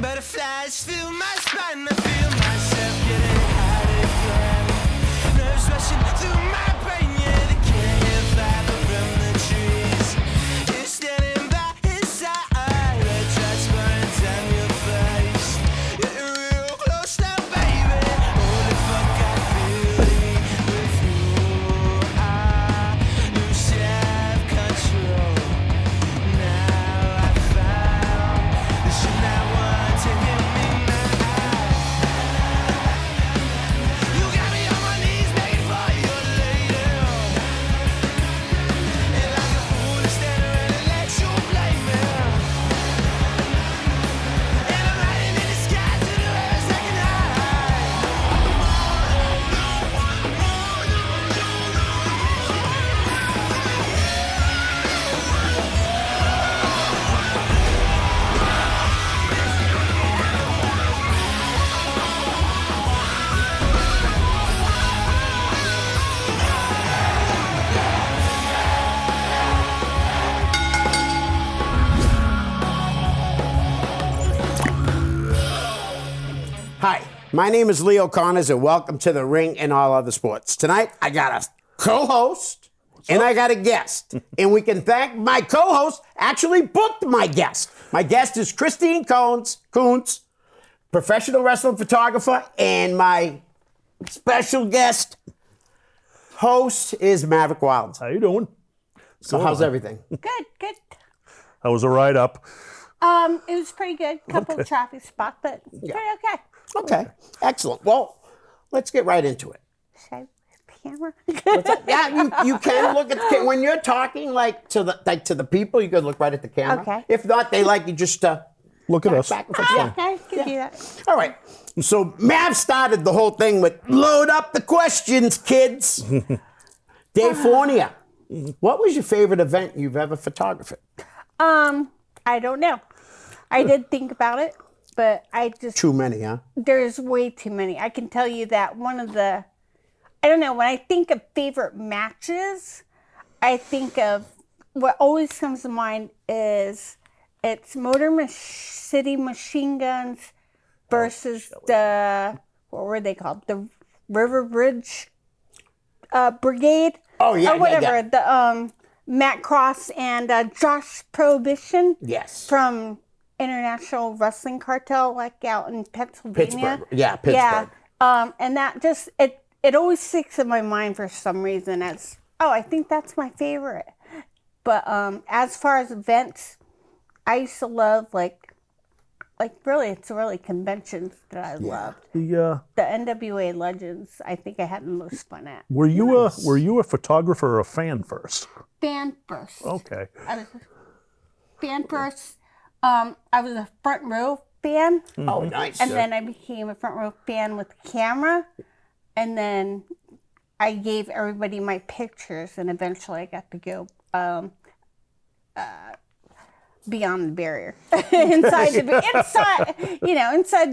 Butterflies fill my spine, I feel myself getting hot again. Nerves rushing through my brain, yeah, they can't hear fire from the trees. You're standing by his side, red drops burning down your face. You're real close now, baby. Holy fuck, I feel it with you. I lose self-control. Now I found that you're not one taking me now. You got me on my knees begging for your lady. And like a fool to stand around and let you blame me. And I'm riding in the sky to the very second Hi, my name is Leo Connors, and welcome to The Ring and All Other Sports. Tonight, I got a co-host, and I got a guest. And we can thank my co-host actually booked my guest. My guest is Christine Coons, professional wrestling photographer, and my special guest host is Maverick Wilds. How you doing? So how's everything? Good. How was the ride up? It was pretty good. Couple of traffic spots, but pretty okay. Okay, excellent. Well, let's get right into it. Should I camera? Yeah, you can look at the when you're talking to the people. You can look right at the camera. Okay. If not, they like you just Look at us. back and forth. Okay, can do that. All right. So Mav started the whole thing with load up the questions, kids. Dave Fournier, what was your favorite event you've ever photographed? I don't know. I did think about it, but I just Too many, huh? there's way too many. I can tell you that one of the I don't know, when I think of favorite matches, I think of what always comes to mind is it's City Machine Guns versus the what were they called? The River Bridge Brigade. Oh, yeah, or whatever. yeah. The Matt Cross and Josh Prohibition. Yes. From International Wrestling Cartel, like out in Pennsylvania. Pittsburgh. Yeah, Pittsburgh. Yeah. And that just it always sticks in my mind for some reason as I think that's my favorite. But as far as events, I used to love like really it's really conventions that I loved. The NWA Legends, I think I had the most fun at. Were you a photographer or a fan first? Fan first. Okay. I was a fan first. I was a front row fan. Oh, nice. And then I became a front row fan with the camera. And then I gave everybody my pictures, and eventually I got to go beyond the barrier, inside the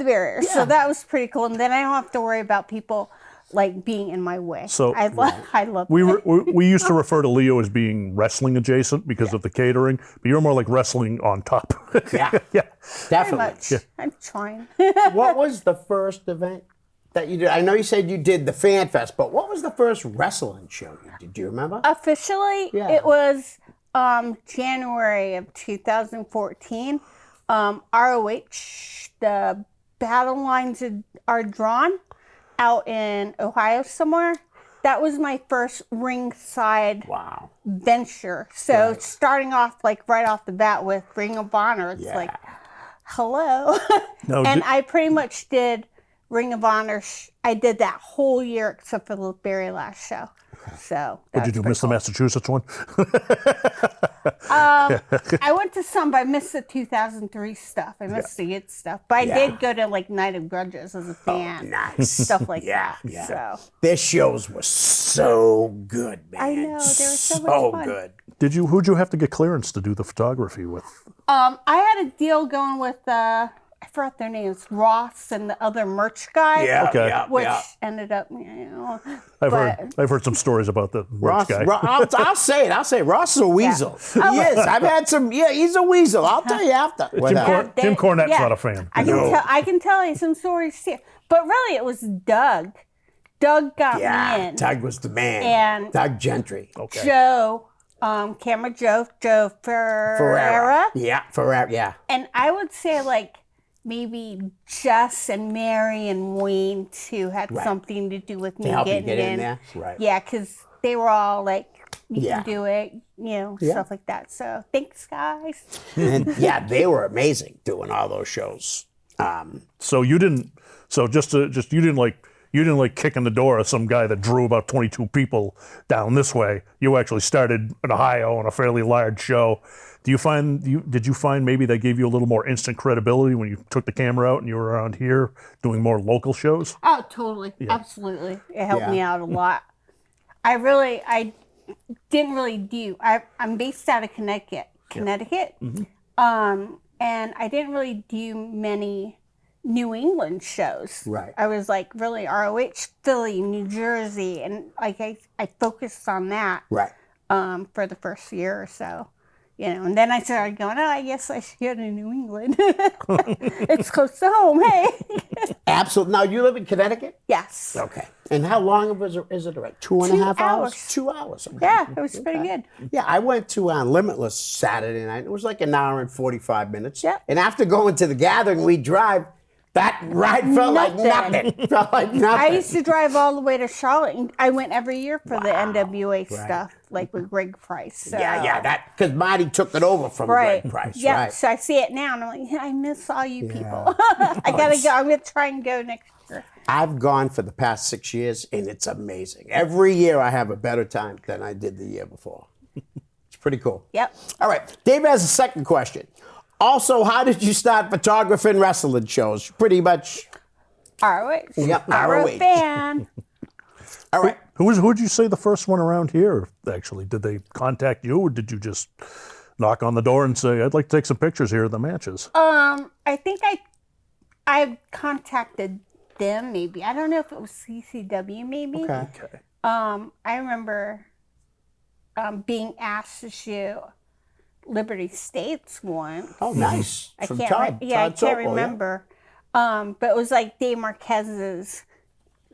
barrier. Yeah. So that was pretty cool. And then I don't have to worry about people like being in my way. So I love. We used to refer to Leo as being wrestling adjacent because of the catering, but you're more like wrestling on top. Yeah, yeah, definitely. Very much. Yeah. I'm trying. What was the first event that you did? I know you said you did the Fan Fest, but what was the first wrestling show you did? Do you remember? Officially, it was January of 2014. ROH, the battle lines are drawn out in Ohio somewhere. That was my first ringside venture. So starting off right off the bat with Ring of Honor, it's like, hello. No, and I pretty much did Ring of Honor. I did that whole year except for the very last show. So what did you do? Miss the Massachusetts one? I went to some, but I missed the 2003 stuff. I missed the good stuff, but I did go to Night of Grudges as a fan. Oh, nice. Stuff like that. Yeah. So their shows were so good, man. I know they were so much fun. Good. Who'd you have to get clearance to do the photography with? I had a deal going with I forgot their names, Ross and the other merch guy. Yeah, Okay. yeah, Which yeah. ended up, I've heard some stories about the Ross, guy. I'll say it. I'll say Ross is a weasel. Oh, He is. I've had some. Yeah, he's a weasel. I'll tell you after. What happened? Jim Cornette's not a fan. I can tell you some stories too. But really, it was Doug. Doug got me Yeah, in. Doug was the man. And Doug Gentry. Okay. Joe, camera Joe Ferreira. Yeah, Ferreira. Yeah. And I would say like maybe Jess and Mary and Wayne too had something to do with me help you getting get in there? Right. Yeah, because they were all like, you Yeah. can do it, stuff like that. So thanks, guys. And yeah, they were amazing doing all those shows. So you didn't. So you didn't like kick in the door of some guy that drew about 22 people down this way. You actually started in Ohio on a fairly large show. Did you find maybe that gave you a little more instant credibility when you took the camera out and you were around here doing more local shows? Oh, totally. Absolutely. It helped Yeah. me out a lot. I didn't really do, I'm based out of Connecticut. Mm-hmm. And I didn't really do many New England shows. Right. I was like really ROH, Philly, New Jersey, and like I focused on that Right. for the first year or so. And then I started going, I guess I should go to New England. It's close to home, hey? Absolutely. Now, you live in Connecticut? Yes. Okay. And how long is it? Like 2.5 hours? 2 hours. Okay. Yeah, it was pretty good. Yeah, I went to Limitless Saturday night. It was like an hour and 45 minutes. Yeah. And after going to the gathering, we drive. That ride felt like Nothing. nothing. Felt like nothing. I used to drive all the way to Charlotte. And I went every year for the NWA stuff, like with Greg Price. So. Yeah, that because Marty took it over from Right. Greg Price, Yeah. right? So I see it now, and I'm like, I miss all you people. I gotta go. I'm gonna try and go next year. I've gone for the past 6 years, and it's amazing. Every year I have a better time than I did the year before. It's pretty cool. Yep. All right, Dave has a second question. Also, how did you start photographing wrestling shows? Pretty much. ROH. Yep, We're ROH. a fan. All right. Who would you say the first one around here, actually? Did they contact you, or did you just knock on the door and say, I'd like to take some pictures here of the matches? I think I contacted them. Maybe I don't know if it was CCW. Maybe. Okay. I remember being asked to shoot Liberty States once. Oh, nice. I From can't. Todd. I Todd can't Sokol, remember. But it was like Dave Marquez's.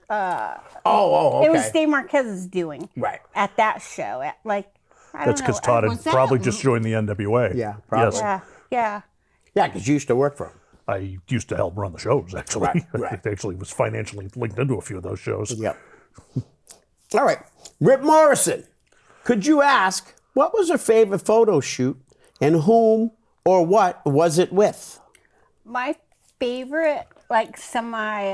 Yeah. Okay. It was Dave Marquez's doing. Right. At that show, I don't That's know. because Todd had Was that- probably just joined the NWA. Yeah, probably. Yes. Yeah. Yeah, because you used to work for him. I used to help run the shows, actually. Right. I actually was financially linked into a few of those shows. Yep. All right. Rip Morrison, could you ask what was her favorite photo shoot and whom or what was it with? My favorite, like semi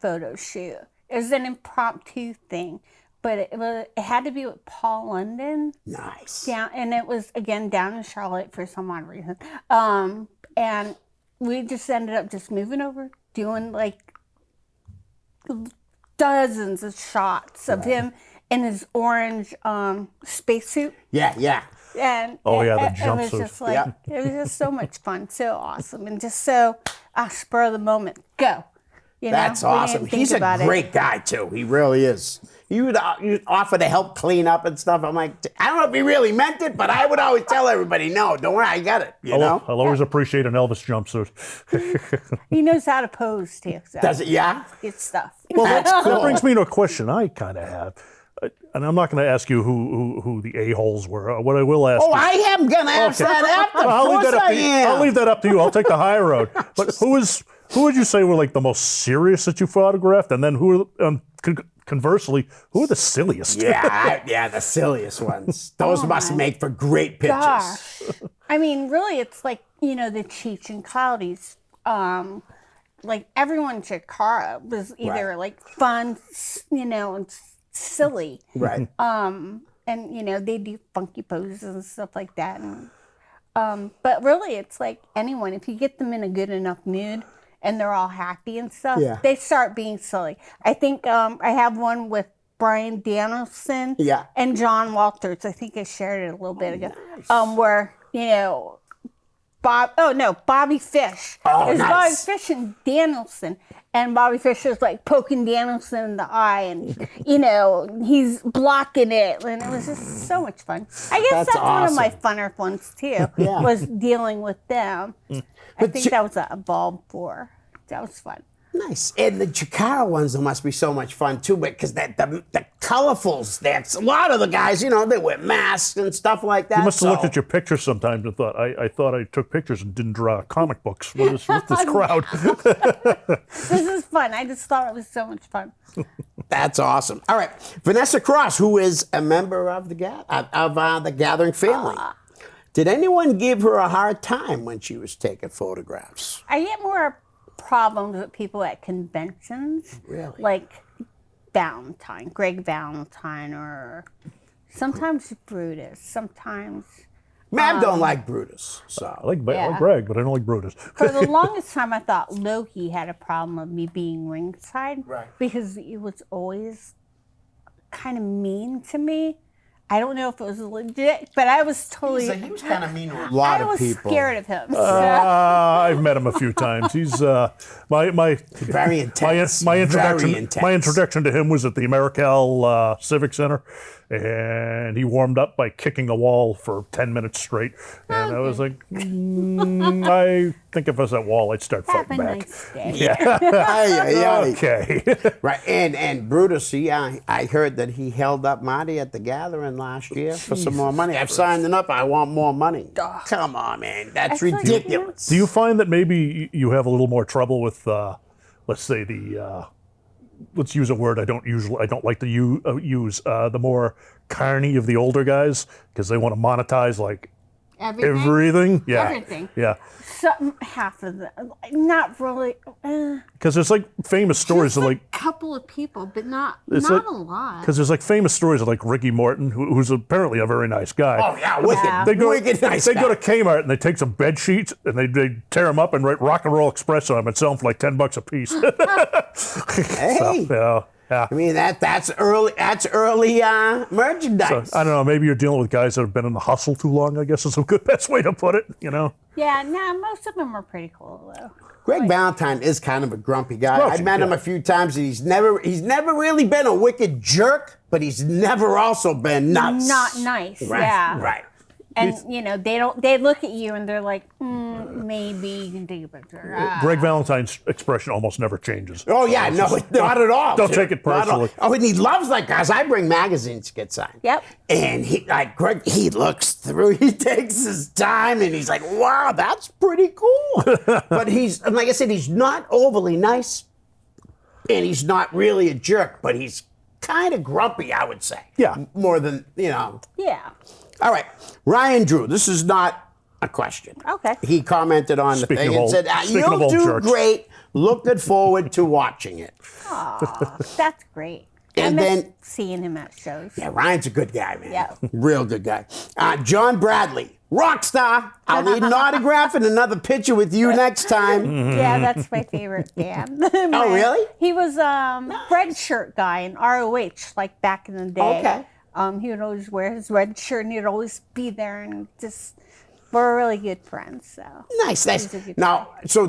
photo shoot. It was an impromptu thing, but it had to be with Paul London. Nice. And it was again down in Charlotte for some odd reason. And we just ended up just moving over, doing like dozens of shots of him in his orange spacesuit. Yeah. And Oh, yeah, the it was jumpsuit. just like it was just so much fun, so awesome, and just so spur of the moment. Go. That's We didn't awesome. think He's a about it. great guy, too. He really is. You'd offer to help clean up and stuff. I'm like, I don't know if he really meant it, but I would always tell everybody, no, don't worry, I got it. You know? I'll always appreciate an Elvis jumpsuit. He knows how to pose too. So Does it? Yeah? Good stuff. That's That cool. brings me to a question I kind of have. And I'm not going to ask you who the a-holes were. What I will ask Oh, you, I am going to ask that after. Of I'll leave course that up I to you. am. I'll leave that up to you. I'll take the high road. But who would you say were like the most serious that you photographed? And then conversely, who are the silliest? Yeah, the silliest ones. Those must make for great pictures. Gosh. I mean, really, it's like, the Cheech and Cloudies. Like everyone in Chikara was either Right. like fun, and silly. Right. And they do funky poses and stuff like that. And but really, it's like anyone. If you get them in a good enough mood and they're all happy and stuff, Yeah. they start being silly. I think I have one with Brian Danielson Yeah. and John Walters. I think I shared it a little bit ago. Where Bobby Fish. Oh, It was nice. Bobby Fish and Danielson. And Bobby Fish is like poking Danielson in the eye, and he's blocking it, and it was just so much fun. I guess that's one of my funner ones too. Yeah. Was dealing with them. I think that was a bulb for. That was fun. Nice. And the Chikara ones must be so much fun too, because the colorfuls, that's a lot of the guys, they wear masks and stuff like that. You must have looked at your pictures sometimes and thought, I thought I took pictures and didn't draw comic books. What is with this crowd? Oh, This is fun. I just thought it was so much fun. That's awesome. All right. Vanessa Cross, who is a member of the Gathering family. Did anyone give her a hard time when she was taking photographs? I get more problems with people at conventions. Really? Like Greg Valentine, or sometimes Brutus, sometimes. Mab don't like Brutus, so. I like Yeah. Greg, but I don't like Brutus. For the longest time, I thought Loki had a problem with me being ringside. Right. Because he was always kind of mean to me. I don't know if it was legit, but I was totally. He was kind of mean to a lot I of was people. scared of him. So. I've met him a few times. He's my Very intense. My introduction. Very intense. My introduction to him was at the AmeriCal Civic Center, and he warmed up by kicking a wall for 10 minutes straight. And I was like, I think if I was that wall, I'd start Have a fighting back. nice day. Yeah. Ay, ay, ay. Okay. Right, and Brutus, I heard that he held up Marty at the Gathering last year for some more money. I've signed it up. I want more money. Come on, man, that's That's like, ridiculous. Do you find that maybe you have a little more trouble with, let's say let's use a word I don't like to use the more carny of the older guys, because they want to monetize like everything? Yeah. Everything. Yeah. Half of them. Not really. Because there's like famous stories of like. A couple of people, but not It's not like- a lot. Because there's like famous stories of like Ricky Morton, who's apparently a very nice guy. Oh yeah, wicked, Yeah. They go, wicked nice they guy. go to Kmart and they take some bed sheets and they tear them up and write Rock and Roll Express on them and sell them for like $10 a piece. Hey. So, yeah. I mean that's early merchandise. So, I don't know. Maybe you're dealing with guys that have been in the hustle too long. I guess is a good best way to put it. Yeah, most of them are pretty cool though. Greg Valentine is kind of a grumpy guy. Grouchy, I met him yeah. a few times, and he's never really been a wicked jerk, but he's never also been nuts. Not nice. Right. Yeah. Right. And they look at you and they're like, maybe you can take a picture. Greg Valentine's expression almost never changes. Oh yeah, no, not at all. Don't dude. take it Not at all. personally. Oh, and he loves like guys. I bring magazines to get signed. Yep. And Greg, he looks through. He takes his time, and he's like, "Wow, that's pretty cool." But like I said, he's not overly nice, and he's not really a jerk. But he's kind of grumpy, I would say. Yeah. More than Yeah. All right, Ryan Drew. This is not a question. Okay. He commented on the Speaking thing of and old- said, speaking of "You'll old do jerks." great. Looking forward to watching it." Aw, that's great. And I miss then- seeing him at shows. Yeah, Ryan's a good guy, man. Yeah. Real good guy. John Bradley, rock star. I'll need an autograph and another picture with you next time. Yeah, that's my favorite band. Oh, really? He was red shirt guy in ROH, like back in the day. Okay. He would always wear his red shirt, and he'd always be there, and just we're really good friends. So Nice. He's a good Now, so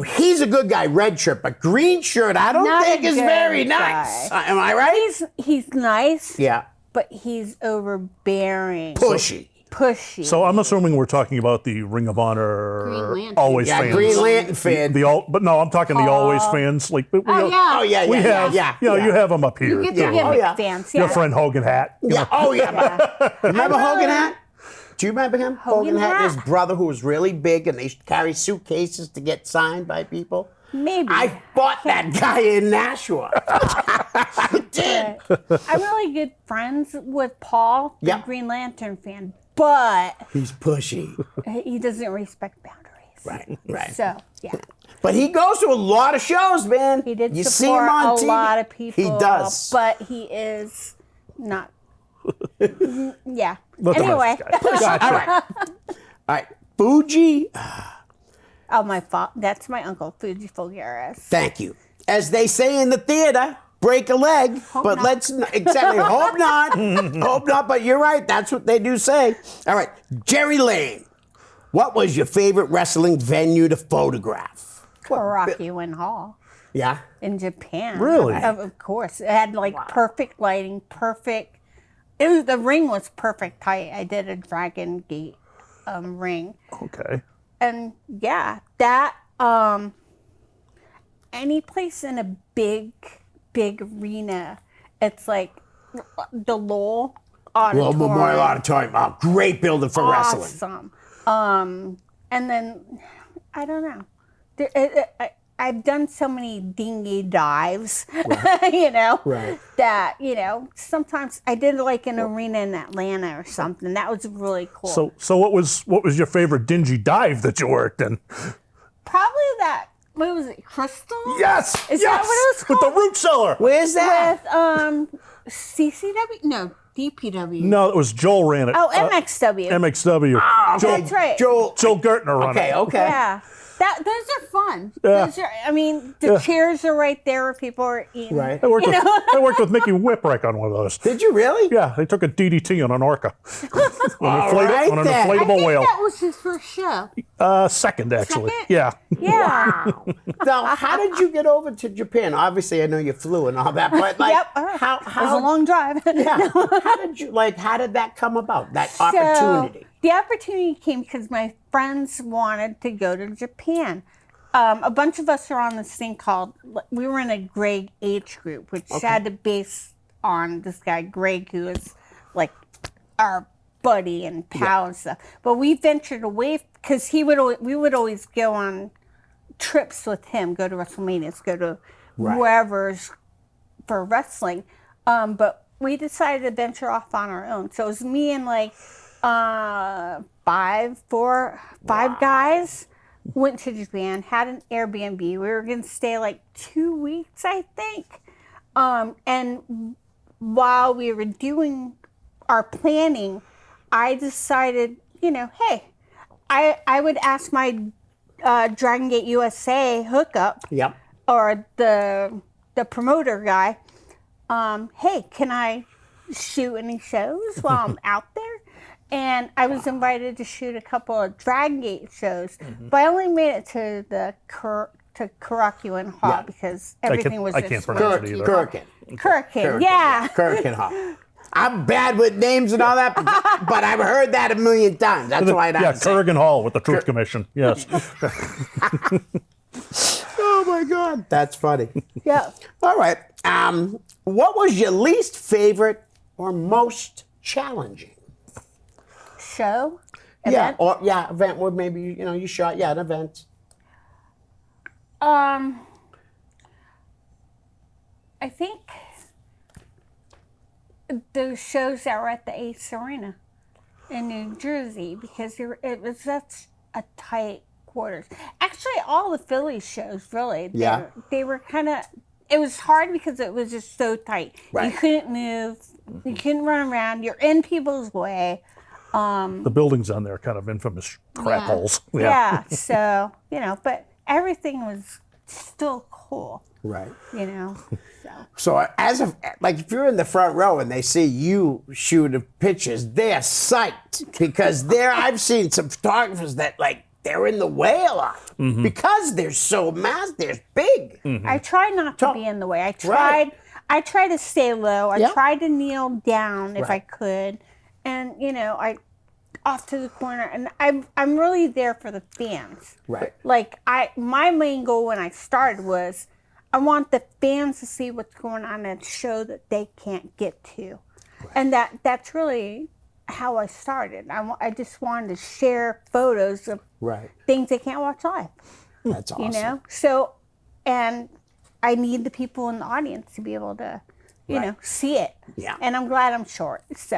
he's a good guy, red shirt, but green shirt, I don't Not think a is good very guy. nice. Am I right? he's nice, Yeah. but he's overbearing, Pushy. pushy. So I'm assuming we're talking about the Ring of Honor Green Lantern. always Yeah, fans. Green Lantern fan. But no, I'm talking the always fans. Like we, Oh yeah. Oh, yeah, we yeah, have. yeah. You have them up here. You get too. the gimmick Oh, yeah. fans. Yeah. Your friend Hogan Hat. you Yeah. know. Oh, yeah. Remember I really- Hogan Hat? Do you remember him? Hogan had his Hat. brother who was really big, and they used to carry suitcases to get signed by people. Maybe. I fought that guy in Nashua. I did. I'm really good friends with Paul, the Yeah. Green Lantern fan, but He's pushy. he doesn't respect boundaries. Right. So, yeah. But he goes to a lot of shows, man. He did you see support him on a TV. lot of people. He does. But he is not. Yeah. Let the Anyway. rest guys. Gotcha. All right. All right. Fuji. Oh, that's my uncle, Fuji Fulgaris. Thank you. As they say in the theater, break a leg. But not. let's exactly hope not. Hope not. But you're right. That's what they do say. All right. Jerry Lane. What was your favorite wrestling venue to photograph? Korakuen Hall Yeah. in Japan. Really? Of course. It had like perfect lighting, perfect. The ring was perfect height. I did a Dragon Gate ring. Okay. And yeah, that any place in a big arena, it's like the Lowell Auditorium. World Memorial Auditorium. Oh, great building for wrestling. Awesome. And then I don't know. I've done so many dingy dives, you know, that, you know, sometimes I did like an arena in Atlanta or something. That was really cool. So what was your favorite dingy dive that you worked in? Probably that, what was it, Crystal? Yes. Is yes. that what it was With called? the root cellar. Where's that? With CCW? No, DPW. No, it was Joel ran it. Oh, MXW. MXW. Okay. That's right. Joel Gertner run it. Okay. Yeah. Those are fun. Yeah. I mean, the chairs are right there where people are eating. Right. I worked with Mickey Whipwreck on one of those. Did you really? Yeah, they took a DDT on an orca. right on an then. I inflatable think whale. that was his first show. Second, actually. Second? Yeah. Yeah. Now, how did you get over to Japan? Obviously, I know you flew and all that, but like, Yep. It was a long drive. Yeah. How did that come about? That opportunity. So, the opportunity came because my friends wanted to go to Japan. A bunch of us are on this thing called, we were in a Greg age group, which had to base on this guy, Greg, who is like our buddy and pal and stuff. But we ventured away because we would always go on trips with him, go to WrestleManias, go to wherever's for wrestling. But we decided to venture off on our own. So it was me and like five guys. Went to Japan, had an Airbnb. We were going to stay like 2 weeks, I think. And while we were doing our planning, I decided, you know, hey, I would ask my Dragon Gate USA hookup or the promoter guy, hey, can I shoot any shows while I'm out there? And I was invited to shoot a couple of Dragon Gate shows, but I only made it to the Korakuen Hall because everything was just can't pronounce it either. Kurikan. Yeah. Kurikan Hall. I'm bad with names and all that, but I've heard that a million times. That's why I say. Kurikan Hall with the Truth Commission. Yes. Oh my God, that's funny. Yeah. All right. What was your least favorite or most challenging? Show? Event? Event where maybe you shot an event. I think those shows that were at the Ace Arena in New Jersey because it was such a tight quarters. Actually, all the Philly shows really. They were kind of. It was hard because it was just so tight. Right. You couldn't move. You couldn't run around. You're in people's way. The buildings on there are kind of infamous crap holes. Yeah. So, but everything was still cool. Right. So if you're in the front row and they see you shooting pictures, they're psyched because I've seen some photographers that they're in the way a lot because they're so massive, they're big. I try not to be in the way. I try to stay low. I tried to kneel down if I could. And I off to the corner, and I'm really there for the fans. Right. My main goal when I started was I want the fans to see what's going on at a show that they can't get to, and that's really how I started. I just wanted to share photos of things they can't watch live. That's awesome. So, and I need the people in the audience to be able to. See it. Yeah. And I'm glad I'm short. So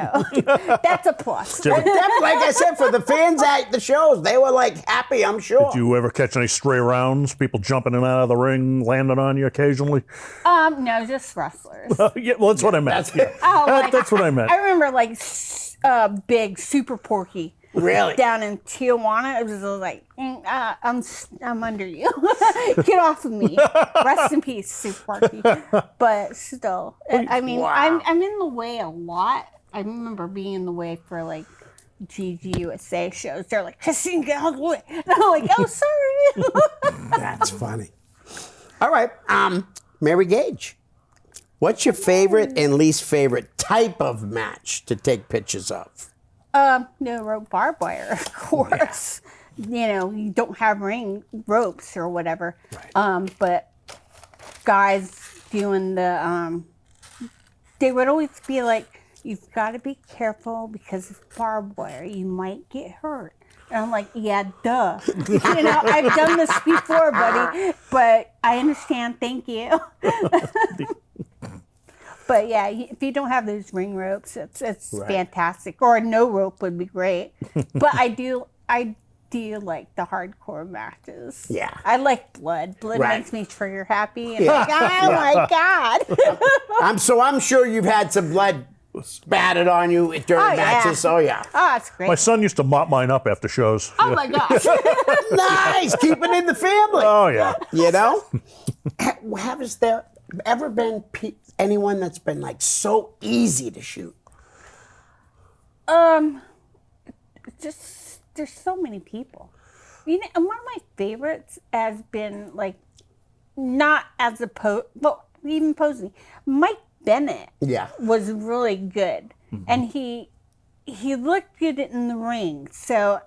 that's a plus. Definitely, like I said, for the fans at the shows, they were happy, I'm sure. Did you ever catch any stray rounds? People jumping in and out of the ring, landing on you occasionally? No, just wrestlers. That's what I meant. That's what I meant. I remember big Super Porky. Really? Down in Tijuana, it was like, I'm under you. Get off of me. Rest in peace, Super Porky. But still, I mean, I'm in the way a lot. I remember being in the way for GGUSA shows. They're like, Christine, get out of the way. And I'm like, oh, sorry. That's funny. All right, Mary Gage, what's your favorite and least favorite type of match to take pictures of? No rope barbed wire, of course. You know, you don't have ring ropes or whatever. Right. But guys doing the, they would always be like, you've got to be careful because it's barbed wire. You might get hurt. And I'm like, yeah, duh. You know, I've done this before, buddy, but I understand. Thank you. But yeah, if you don't have those ring ropes, it's Right. fantastic. Or no rope would be great. But I do like the hardcore matches. Yeah. I like blood. Blood Right. makes me trigger happy. And like, oh my God. I'm sure you've had some blood spattered on you during Oh, yeah. matches. Oh yeah. Oh, it's great. My son used to mop mine up after shows. Oh my gosh. Nice. Keep it in the family. Oh, yeah. You know? Has there ever been anyone that's been like so easy to shoot? Just there's so many people. You know, and one of my favorites has been like not as a well, even posing. Mike Bennett Yeah. was really good, and he looked good in the ring. So,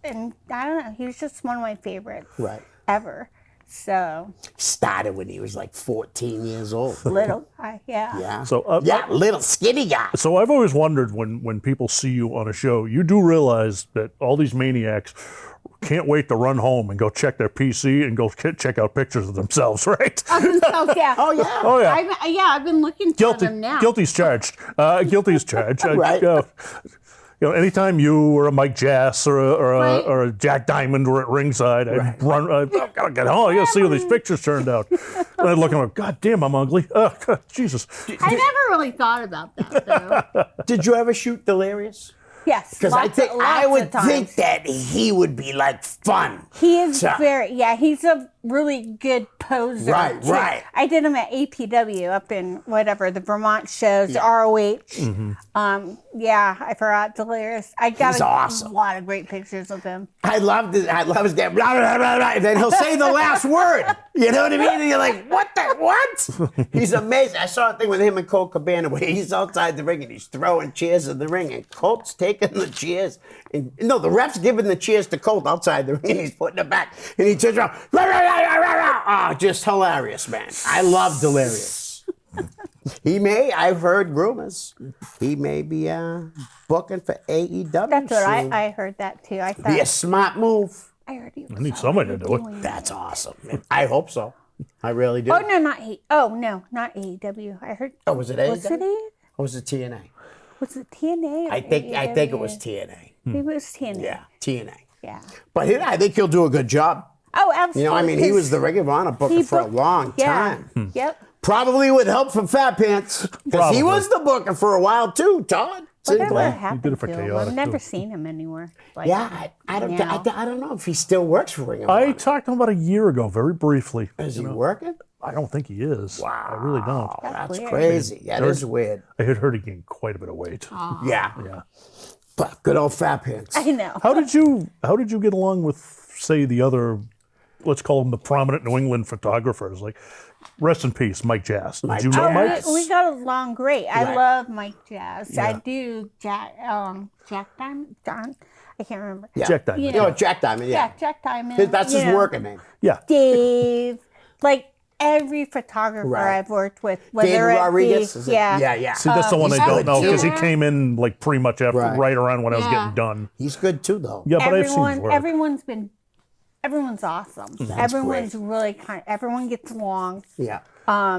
and I don't know, he was just one of my favorites Right. ever. So Started when he was like 14 years old. little guy, yeah. Yeah. So, yeah, little skinny guy. So I've always wondered when people see you on a show, you do realize that all these maniacs can't wait to run home and go check their PC and go check out pictures of themselves, right? Oh yeah. Oh yeah. Oh yeah. I've been looking for Guilty. them now. Guilty's charged. Guilty's charged. Right. You know, anytime you or a Mike Jass or Right. a Jack Diamond were at ringside, I'd run. I gotta get home. I gotta see how these pictures turned out. And I'd look and go, God damn, I'm ugly. Oh, God, Jesus. I never really thought about that though. Did you ever shoot Delirious? Yes. Because I lots would of times. think that he would be like fun. He is So- he's a really good poser. Right, too. right. I did him at APW up in whatever, the Vermont shows, ROH. Yeah, I forgot Delirious. I got He's a awesome. lot of great pictures of him. I love his dad. Blah, blah, blah, blah, and then he'll say the last word. You know what I mean? And you're like, what? He's amazing. I saw a thing with him and Colt Cabana where he's outside the ring and he's throwing chairs in the ring and Colt's taking the chairs. And, no, the ref's giving the chairs to Colt outside the ring and he's putting it back. And he turns around. Rah, rah, rah, rah, rah, rah. Oh, just hilarious, man. I love Delirious. I've heard rumors, he may be booking for AEW. That's what soon. I heard that too. I thought Be a smart move. I heard he was I need somebody to do it. doing That's awesome. I hope so. I really do. Oh no, not AEW. I heard. Oh, was it Was AEW? it AEW? Or was it TNA? Was it TNA? Or I think it was TNA. It was TNA. Yeah, TNA. Yeah. But I think he'll do a good job. Oh, absolutely. You know, I mean, he was the Ring of Honor booker He for a booked- long yeah. time. Yep. Probably with help from Fat Pants. Because Probably. he was the booker for a while too, Todd. Whatever Sinclair. happened did it for to him? Chaotic, I've never too. seen him anywhere. Like, Yeah, I don't know if he still works for Ring of I Honor. talked to him about a year ago, very briefly. Is he working? I don't think he is. Wow. I really don't. That's weird. crazy. That is weird. I had heard he gained quite a bit of weight. Yeah. Yeah. But good old Fat Pants. I know. How did you get along with, say, the other, let's call them the prominent New England photographers? Like, rest in peace, Mike Jass. Did you know Oh, Mike? we got along great. I Right. love Mike Jazz. I Yeah. do Jack Diamond. John, I can't remember. Yeah. Jack Diamond. You You know, Jack Diamond, yeah. Yeah, Jack Diamond. That's his you know, working name. Yeah. Dave, like every photographer Right. I've worked with, David whether it Rodriguez? be, Is it? yeah, Yeah. See, that's the one I he's don't good, know too. because he came in like pretty much after, Right. right around when I was Yeah. getting done. He's good too, though. Yeah, but I've seen his work. everyone's awesome. That's Everyone's great. really everyone gets along. Yeah.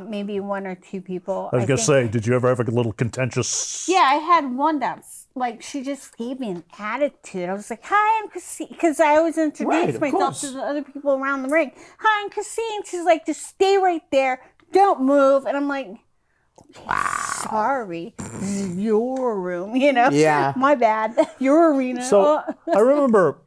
Maybe one or two people. I was going to think- say, did you ever have a little contentious? Yeah, I had one that's like she just gave me an attitude. I was like, "Hi, I'm Christine," because I always introduce Right, of myself course. to the other people around the ring. Hi, I'm Christine. She's like, "Just stay right there. Don't move." And I'm like, "Sorry, this is your room. You know, Yeah. my bad. Your arena." So I remember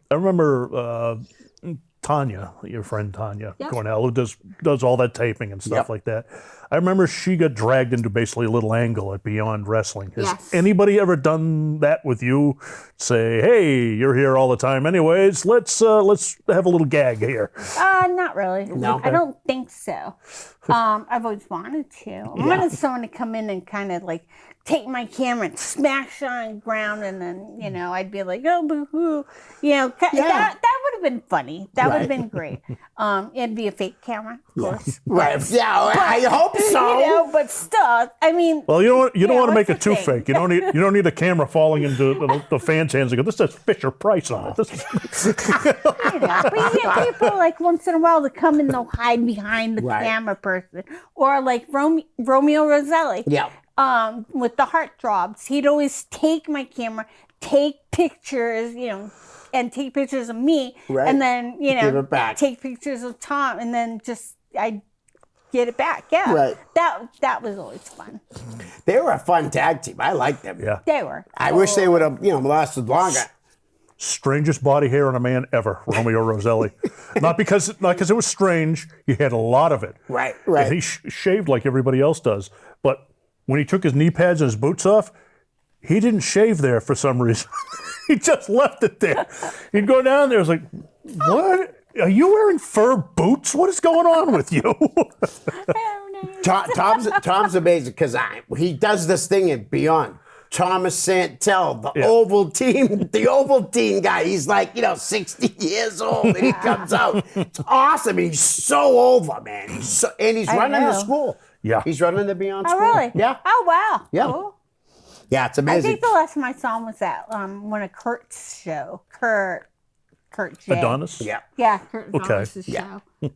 Tanya, your friend Tanya Yep. Cornell, who does all that taping and stuff Yep. like that. I remember she got dragged into basically a little angle at Beyond Wrestling. Has Yes. anybody ever done that with you? Say, hey, you're here all the time anyways. Let's have a little gag here. Not really. No? I don't think so. I've always wanted to. I wanted someone to come in and kind of like take my camera and smash it on the ground, and then I'd be like, oh, boo-hoo. That would have been funny. That would have been great. It'd be a fake camera, of course. Right. Yeah, I hope so. But still, I mean. Well, you don't want to make what's it too the thing? fake. You don't need a camera falling into the fans' hands and go, this says Fisher Price on it. This is But you get people like once in a while to come and they'll hide behind the Right. camera person, or like Romeo Roselli. Yeah. With the heartthrobs, he'd always take my camera, take pictures, and take pictures of me, Right. and then Give it back. take pictures of Tom, and then just I get it back. Yeah, Right. That was always fun. They were a fun tag team. I liked them. Yeah. They were. I wish they would have, lasted longer. strangest body hair on a man ever, Romeo Roselli. Not because it was strange. He had a lot of it. Right. And he shaved like everybody else does. But when he took his knee pads and his boots off, he didn't shave there for some reason. He just left it there. He'd go down there. It's like, what? Are you wearing fur boots? What is going on with you? I don't know. Tom's amazing because he does this thing at Beyond. Thomas Santel, the Ovaltine guy. He's like, 60 years old, and he comes out. It's awesome. He's so over, man. He's running the know. school. Yeah. He's running the Beyond Oh, school. really? Yeah. Oh, wow. Yeah. Cool. Yeah, it's I amazing. think the last time I saw him was at one of Kurt's show. Kurt J. Adonis? Yeah. Yeah, Kurt Okay. Adonis' Yeah. show.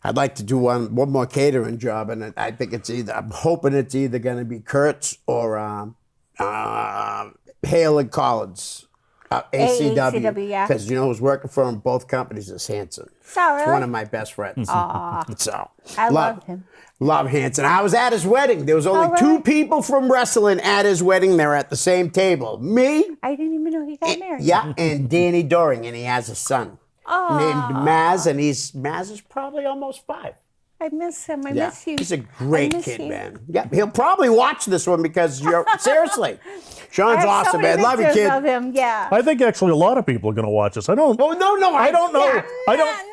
I'd like to do one more catering job, and I think I'm hoping it's either going to be Kurt's or Hale and Collins, ACW. ACW, yeah. Because who's working for him, both companies, is Hanson. Oh, really? One of my best friends. So I love him. Love Hanson. I was at his wedding. There was only really? 2 people from wrestling at his wedding. They were at the same table. Me, I didn't even know he got married. yeah, and Danny Doring, and he has a son named Maz, and Maz is probably almost 5. I miss him. I Yeah, miss you. he's a I great miss kid, you. man. Yeah, he'll probably watch this one because you're seriously. Sean's I have awesome, so many man. Love you, pictures kid. of him. Yeah. I think actually a lot of people are going to watch this. I don't. Oh no, I don't know. Yeah.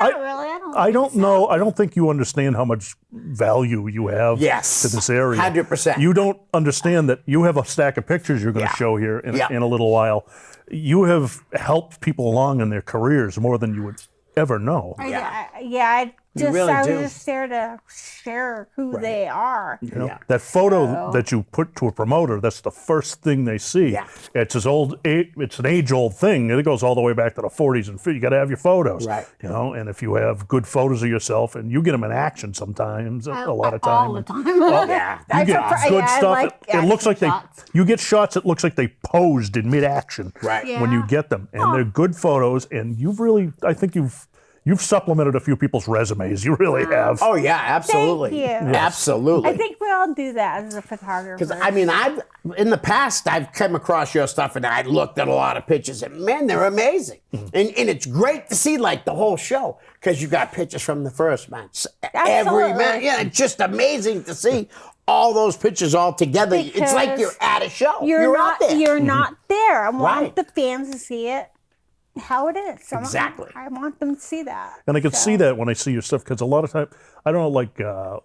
Not really. I don't know. I don't think you understand how much value you have Yes. to this area. 100%. You don't understand that you have a stack of pictures you're going to Yeah. show here in, Yeah. in a little while. You have helped people along in their careers more than you would ever know. I really was do. just there to share who they are. You know? Yeah. That photo that you put to a promoter, that's the first thing they see. Yeah. It's it's an age-old thing. It goes all the way back to the 40s and 50s. You got to have your photos. Right. And if you have good photos of yourself, and you get them in action sometimes, a lot of time. All the time. Yeah, You get good I stuff. like It looks like action shots. you get shots that looks like they posed in mid-action. Right. Yeah. When you get them, and they're good photos, and I think you've supplemented a few people's resumes. You really have. Oh yeah, absolutely. Thank you. Absolutely. I think we all do that as a photographer. Because in the past I've come across your stuff and I looked at a lot of pictures and man, they're amazing. Mm-hmm. And it's great to see like the whole show because you got pictures from the first match. Every Absolutely. match, yeah, it's just amazing to see all those pictures all together. It's like you're at a show. You're out there. You're not there. I want Right. the fans to see it how it is. Exactly. I want them to see that. And I can see that when I see your stuff, because a lot of time, I don't know, like,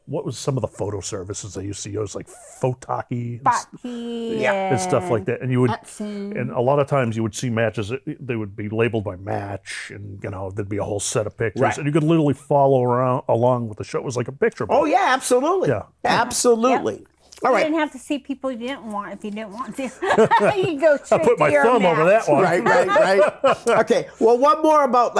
what was some of the photo services I used to use, like Photaki Baki and stuff like that. And you would, Epson. and a lot of times you would see matches, they would be labeled by match, and, there'd be a whole set of pictures. Right. And you could literally follow along with the show. It was like a picture book. Oh yeah, absolutely. Yeah. Absolutely. All You right. didn't have to see people you didn't want if you didn't want to. You go straight Put my to your thumb over match. that one. Right. Okay. Well, one more about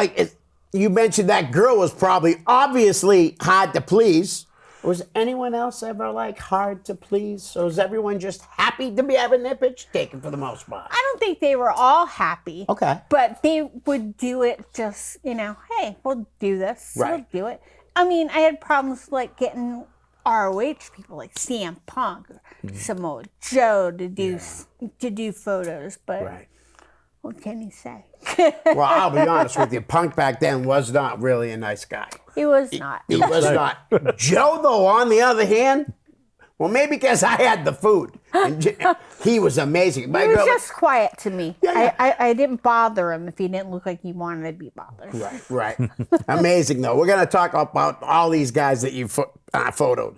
you mentioned that girl was probably obviously hard to please. Was anyone else ever like hard to please? Or was everyone just happy to be having their picture taken for the most part? I don't think they were all happy. Okay. But they would do it just, hey, we'll do this. Right. We'll do it. I mean, I had problems like getting ROH people like CM Punk or Samoa Joe to do photos, but Right. What can you say? Well, I'll be honest with you. Punk back then was not really a nice guy. He was not. He was not. Joe, though, on the other hand, well, maybe because I had the food. And he was amazing. He was just quiet to me. I didn't bother him if he didn't look like he wanted to be bothered. Right. Amazing, though. We're going to talk about all these guys that you photoed.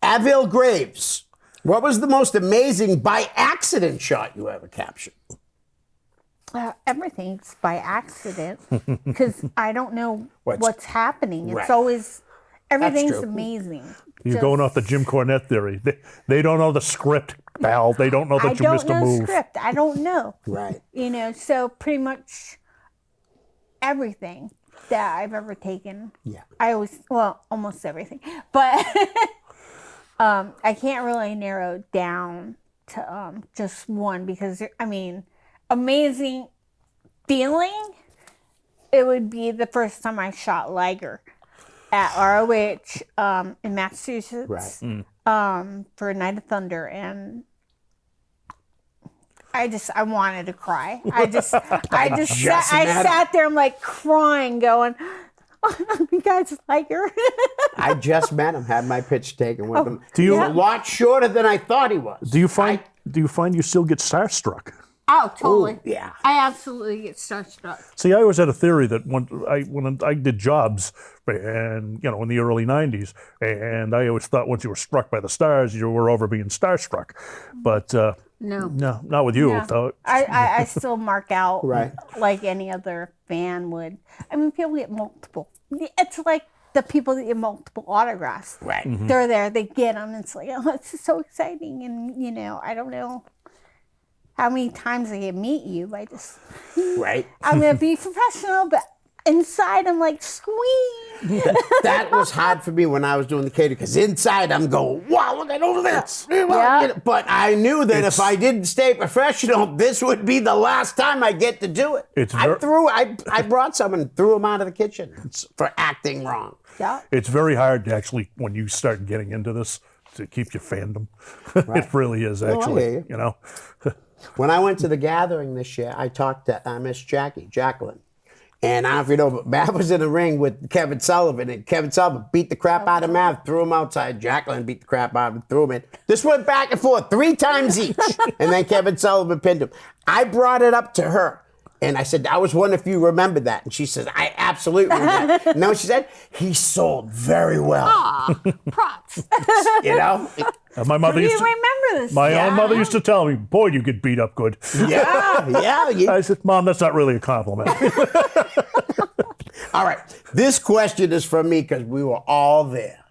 Avil Graves, what was the most amazing by accident shot you ever captured? Everything's by accident because I don't know what's happening. It's Right. always, everything's true. amazing. You're going off the Jim Cornette theory. They don't know the script, pal. They don't know that you missed a I don't know move. script. I don't know. Right. So pretty much everything that I've ever taken. Yeah. Almost everything. But I can't really narrow it down to just one because, amazing feeling, it would be the first time I shot Liger at ROH in Massachusetts for Night of Thunder, and I wanted to cry. I sat there, I'm like crying, going, "Oh, you guys Liger." I just met him, had my pitch taken with him. Do you- He was a lot shorter than I thought he was. Do you find you still get starstruck? Oh, totally. Yeah. I absolutely get starstruck. See, I always had a theory that when I did jobs, and in the early '90s, and I always thought once you were struck by the stars, you were over being starstruck. But No. no, not with you. Yeah. Though. I still mark out Right. like any other fan would. People get multiple. It's like the people that get multiple autographs. Right. They're there, they get them. It's like, oh, it's just so exciting. And, I don't know how many times I can meet you. Right. I'm going to be professional, but inside I'm like, squeeze. That was hard for me when I was doing the catering because inside I'm going, wow, look at over there. Yeah. But I knew that if I didn't stay professional, this would be the last time I get to do it. I brought some and threw them out of the kitchen for acting wrong. Yeah. It's very hard to actually, when you start getting into this, to keep your fandom. It really is I actually. hear When I went to the gathering this year, I talked to Miss Jacqueline. And I don't know if you know, but Matt was in the ring with Kevin Sullivan, and Kevin Sullivan beat the crap out of Matt, threw him outside. Jacqueline beat the crap out of him, threw him in. This went back and forth 3 times each, and then Kevin Sullivan pinned him. I brought it up to her, and I said, I was wondering if you remembered that. And she says, I absolutely remember. And then she said, he sold very well. Aw, props. My mother You used to. remember this? My own mother used to tell me, "Boy, you get beat up good." Yeah. I said, "Mom, that's not really a compliment." All right. This question is from me because we were all there.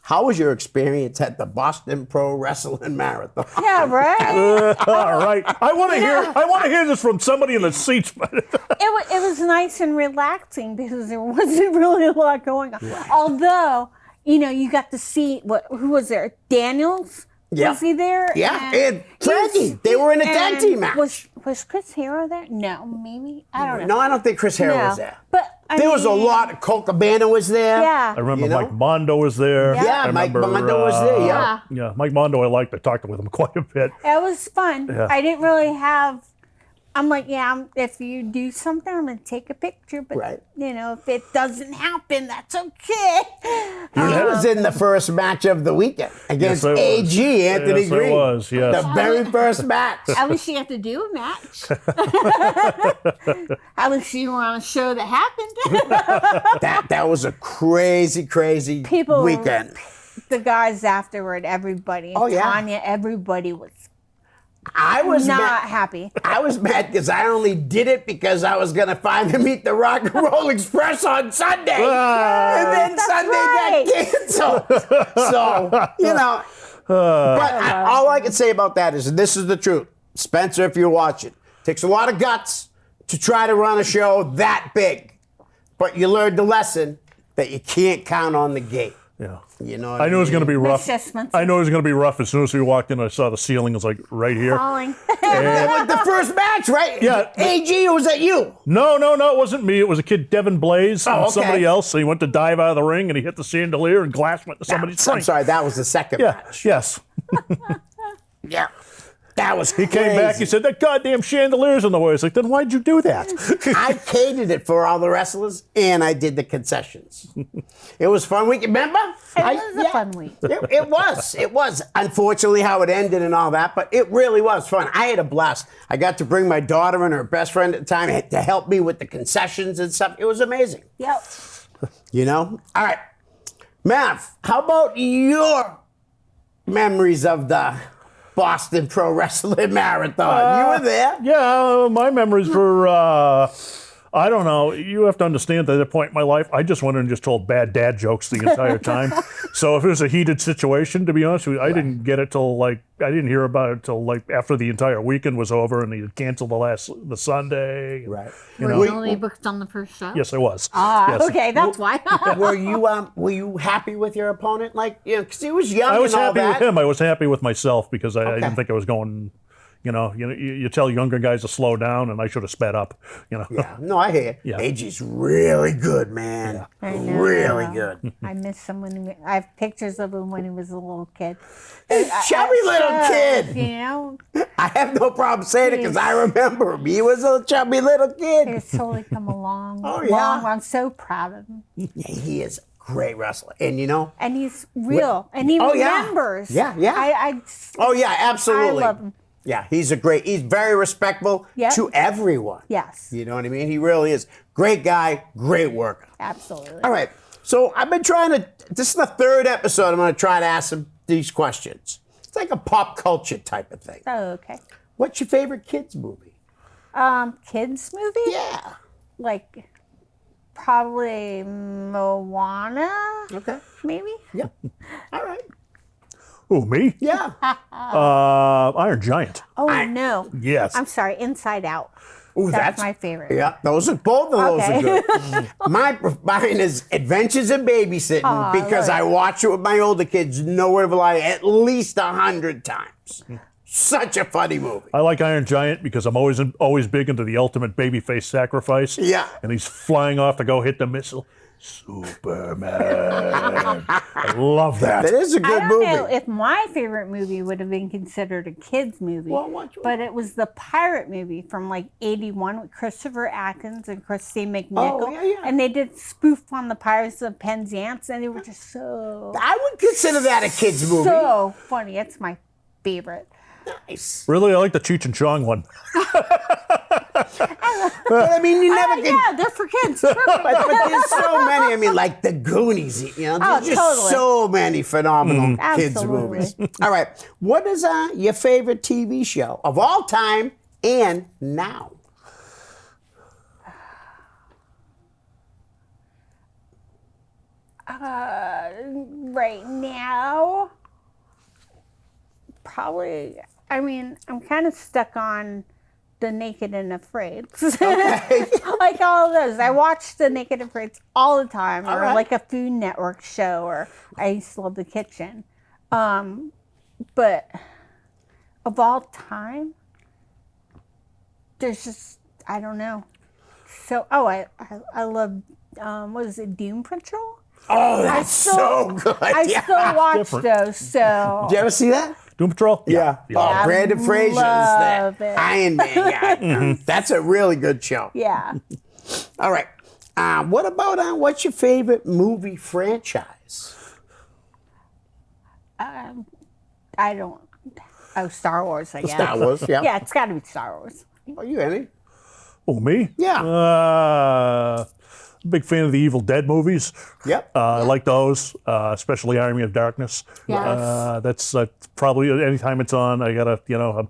How was your experience at the Boston Pro Wrestling Marathon? Yeah, right? All right, I want to hear. I want to hear this from somebody in the seats. It was nice and relaxing because there wasn't really a lot going on. Right. Although, you got to see who was there? Daniels? Yeah. Was he there? Yeah, and Frankie. They were in a tag team match. Was Chris Hero there? No, maybe. I don't know. No, I don't think Chris Hero was there. But There was a lot. Cole Cabana was there. Yeah. I remember Mike Mondo was there. Yeah, I Mike remember, Mondo was there. Yeah. Yeah, Mike Mondo, I liked. I talked with him quite a bit. It was fun. Yeah. I didn't really have. I'm like, if you do something, I'm going to take a picture. But, Right. if it doesn't happen, that's okay. He was in the first match of the weekend against Yes, I was. AG, Anthony Yes, I Green. was, yes. The very first match. At least you have to do a match. At least you were on a show that happened. That was a crazy People- weekend. The guys afterward, everybody, Oh, yeah. Tanya, everybody was I was not mad. happy. I was mad because I only did it because I was going to finally meet the Rock and Roll Express on Sunday. And then That's Sunday right. got canceled. So, but all I can say about that is, and this is the truth, Spencer, if you're watching, takes a lot of guts to try to run a show that big. But you learned the lesson that you can't count on the gate. Yeah. You know what I knew it was going to be rough. Assessments. I knew it was going to be rough as soon as we walked in. I saw the ceiling was like right here. Falling. That was the first match, right? Yeah. AG, or was that you? No, it wasn't me. It was a kid, Devin Blaze, and okay. somebody else. So he went to dive out of the ring, and he hit the chandelier, and glass went to somebody's I'm drink. sorry, that was the second Yeah. match. Yes. Yeah. That was He came back, he said, that goddamn chandelier's in the way. It's like, then why'd you do that? I catered it for all the wrestlers, and I did the concessions. It was fun week. Remember? It was a fun week. It was. It was. Unfortunately, how it ended and all that, but it really was fun. I had a blast. I got to bring my daughter and her best friend at the time to help me with the concessions and stuff. It was amazing. Yep. You know? All right. Mav, how about your memories of the Boston Pro Wrestling Marathon? You were there. Yeah, my memories were, I don't know. You have to understand that at that point in my life, I just went in and just told bad dad jokes the entire time. So if it was a heated situation, to be honest with you, I didn't get it till I didn't hear about it till after the entire weekend was over and he had canceled the Sunday. Right. You Were know? you only booked on the first show? Yes, I was. Ah, Yes. okay, that's why. Were you happy with your opponent? Like, you know, because he was young I was and all happy that. with him. I was happy with myself because I Okay. didn't think I was going. You tell younger guys to slow down, and I should have sped up. Yeah. No, I hear you. Yeah. AJ's really good, man. I know. Really good. I miss him I have pictures of him when he was a little kid. Chubby little kid. You know, I have no problem saying it because I remember him. He was a chubby little kid. he's totally come along. Oh, yeah. I'm so proud of him. Yeah, he is a great wrestler. And you know, And he's real. And he Oh, yeah. remembers. Yeah, yeah. I oh yeah, absolutely. I love him. Yeah, he's very respectful Yep. to everyone. Yes. You know what I mean? He really is. Great guy, great worker. Absolutely. All right. So I've been this is the third episode I'm going to try to ask him these questions. It's like a pop culture type of thing. Oh, okay. What's your favorite kids movie? Kids movie? Yeah. Like probably Moana, Okay. maybe? Yeah. All right. Who, me? Yeah. Iron Giant. Oh, no. Yes. I'm sorry, Inside Out. Ooh, That's my favorite. Yeah, both of those Okay. are good. Mine is Adventures in Babysitting because I watch it with my older kids, no word of a lie, at least 100 times. Such a funny movie. I like Iron Giant because I'm always big into the ultimate babyface sacrifice. Yeah. And he's flying off to go hit the missile. Superman. I love that. That is a I good don't movie. know if my favorite movie would have been considered a kids movie, Well, which one? but it was the pirate movie from like '81 with Christopher Atkins and Christine McNichol, Oh, yeah. and they did spoof on the Pirates of Penzance, and they were just so I would consider that a kids movie. so funny. It's my favorite. Nice. Really, I like the Cheech and Chong one. But I mean, you never can. Yeah, they're for kids. Perfect. But there's so many. I mean, like the Goonies. You know, Oh, there's just totally. so many phenomenal kids Absolutely. movies. All right, what is your favorite TV show of all time and now? Right now, probably. I mean, I'm kind of stuck on the Naked and Afraid. Like all of those. I watch the Naked and Afraid all the time, or right. like a Food Network show, or I used to love The Kitchen. But of all time, there's just, I don't know. So, I love, what is it, Doom Patrol? Oh, that's so good. I Yeah. still watch Different. those, so. Did you ever see that? Doom Patrol? Yeah. Oh, Brandon Fraser is love that it. Iron Man guy. That's a really good show. Yeah. All right. What about what's your favorite movie franchise? I don't. Oh, Star Wars, I guess. Star Wars. Yeah. Yeah, it's got to be Star Wars. Are you any? Oh, me? Yeah. Big fan of the Evil Dead movies. Yep. I like those, especially Army of Darkness. Yes. That's probably anytime it's on, I gotta, Yep.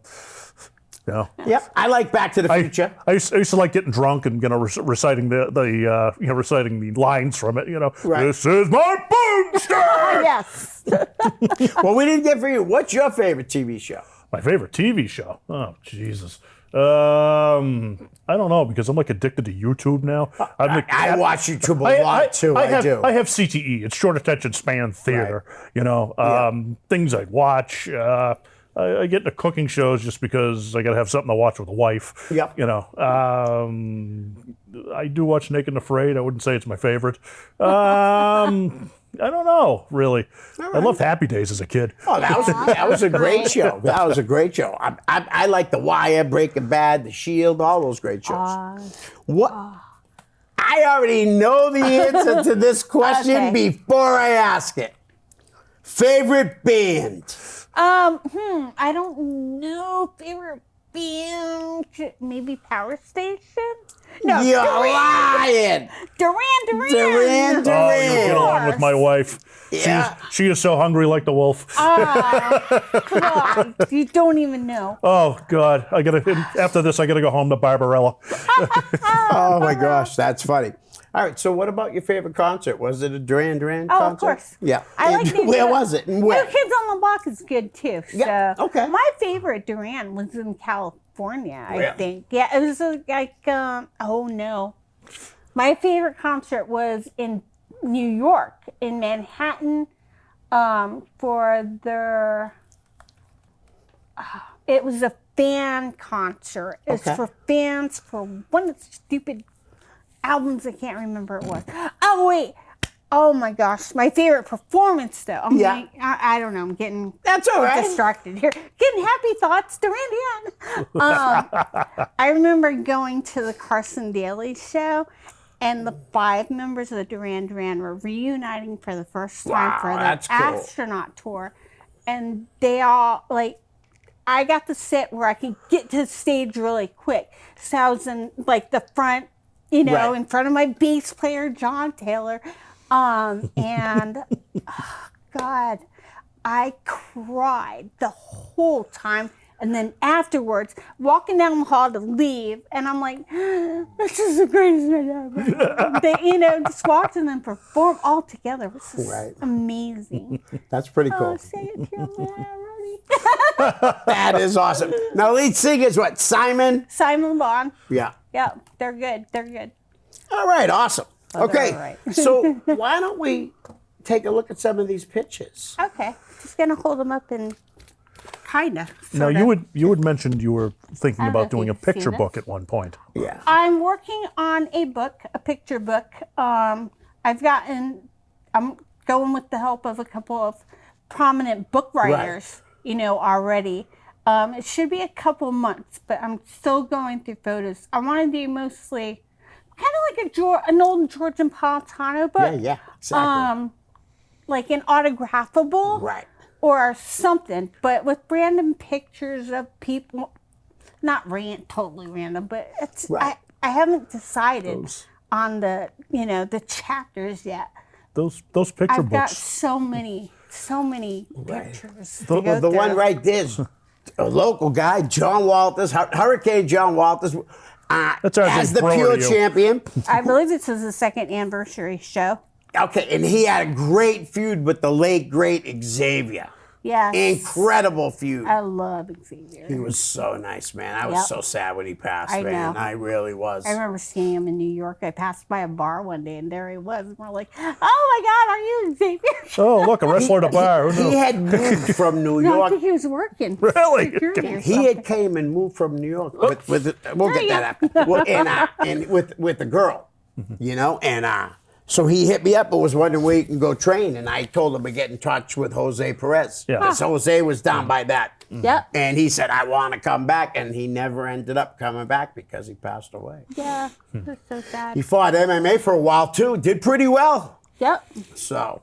I like Back to the Future. I used to like getting drunk and reciting reciting the lines from it. Right. This is my boomstick. Yes. Well, we didn't get for you. What's your favorite TV show? My favorite TV show. Oh Jesus. I don't know because I'm like addicted to YouTube now. I watch YouTube a lot too. I do. I have CTE. It's short attention span theater. Things I watch. I get into cooking shows just because I got to have something to watch with a wife. Yep. I do watch Naked and Afraid. I wouldn't say it's my favorite. I don't know, really. I loved Happy Days as a kid. Oh, that was a great show. That was a great show. I like The Wire, Breaking Bad, The Shield, all those great shows. What? I already know the answer to this question Okay. before I ask it. Favorite band? I don't know. Favorite band? Maybe Power Station? No, You're Duran. lying. Duran. Duran. Oh, you get along with my wife. Yeah. She is so hungry like the wolf. Come on. You don't even know. Oh God, after this I gotta go home to Barbarella. Oh my gosh, that's funny. All right, so what about your favorite concert? Was it a Duran Duran concert? Of course. Yeah. I like And where was it? And where? New Kids on the Block is good too. So Yeah, okay. My favorite Duran was in California, I Really? think. Yeah, it was like oh no. My favorite concert was in New York, in Manhattan, for their it was a fan concert. It was Okay. for fans for one of the stupid albums I can't remember what it was. Oh wait. Oh my gosh. My favorite performance though. I don't know. I'm getting That's all right. distracted here. Getting happy thoughts. Duran Duran. I remember going to the Carson Daly show and the 5 members of the Duran Duran were reuniting for the first time Wow, for that's the cool. astronaut tour. And they all I got to sit where I could get to the stage really quick. So I was in the front, Right. in front of my bass player, John Taylor. And oh, God, I cried the whole time. And then afterwards, walking down the hall to leave, and I'm like, this is the greatest night ever. They, just watched and then perform all together. It was just Right. amazing. That's pretty Oh, cool. say it to me already. That is awesome. Now, lead singer is what? Simon? Simon Bond. Yeah. Yeah, they're good. They're good. All right, awesome. they're Okay, all right. so why don't we take a look at some of these pictures? Okay, just gonna hold them up and kinda. Now sorta. you had mentioned you were thinking I don't know about if doing a you've seen picture this. book at one point. Yeah. I'm working on a book, a picture book. I'm going with the help of a couple of prominent book writers, already. It should be a couple months, but I'm still going through photos. I want to do mostly kind of like an old George Napolitano book. Yeah, exactly. Like an autographable. Right. Or something, but with random pictures of people, not totally random, but it's Right. I haven't decided on the the chapters yet. Those picture I've got books. so many pictures. The, to go the one through. right there is a local guy, John Walters, Hurricane John Walters, That's our as big the pro pure to you. champion. I believe this is the 2nd anniversary show. Okay, and he had a great feud with the late, great Xavier. Yes. Incredible feud. I love Xavier. He was so nice, man. I was Yep. so sad when he passed, I man. know. I really was. I remember seeing him in New York. I passed by a bar one day, and there he was. And we're like, "Oh my God, are you Xavier?" Oh, look, a wrestler at a bar. Who He knew? had moved from New No, I York. think he was working. Really? Security or He something. had came and moved from New York with we'll get that up. Well, and with the girl, and so he hit me up and was wondering where you can go train, and I told him to get in touch with Jose Perez. Yeah. Because Jose was down by that. Yep. And he said, I want to come back, and he never ended up coming back because he passed away. Yeah. That's so sad. He fought MMA for a while too, did pretty well. Yep. So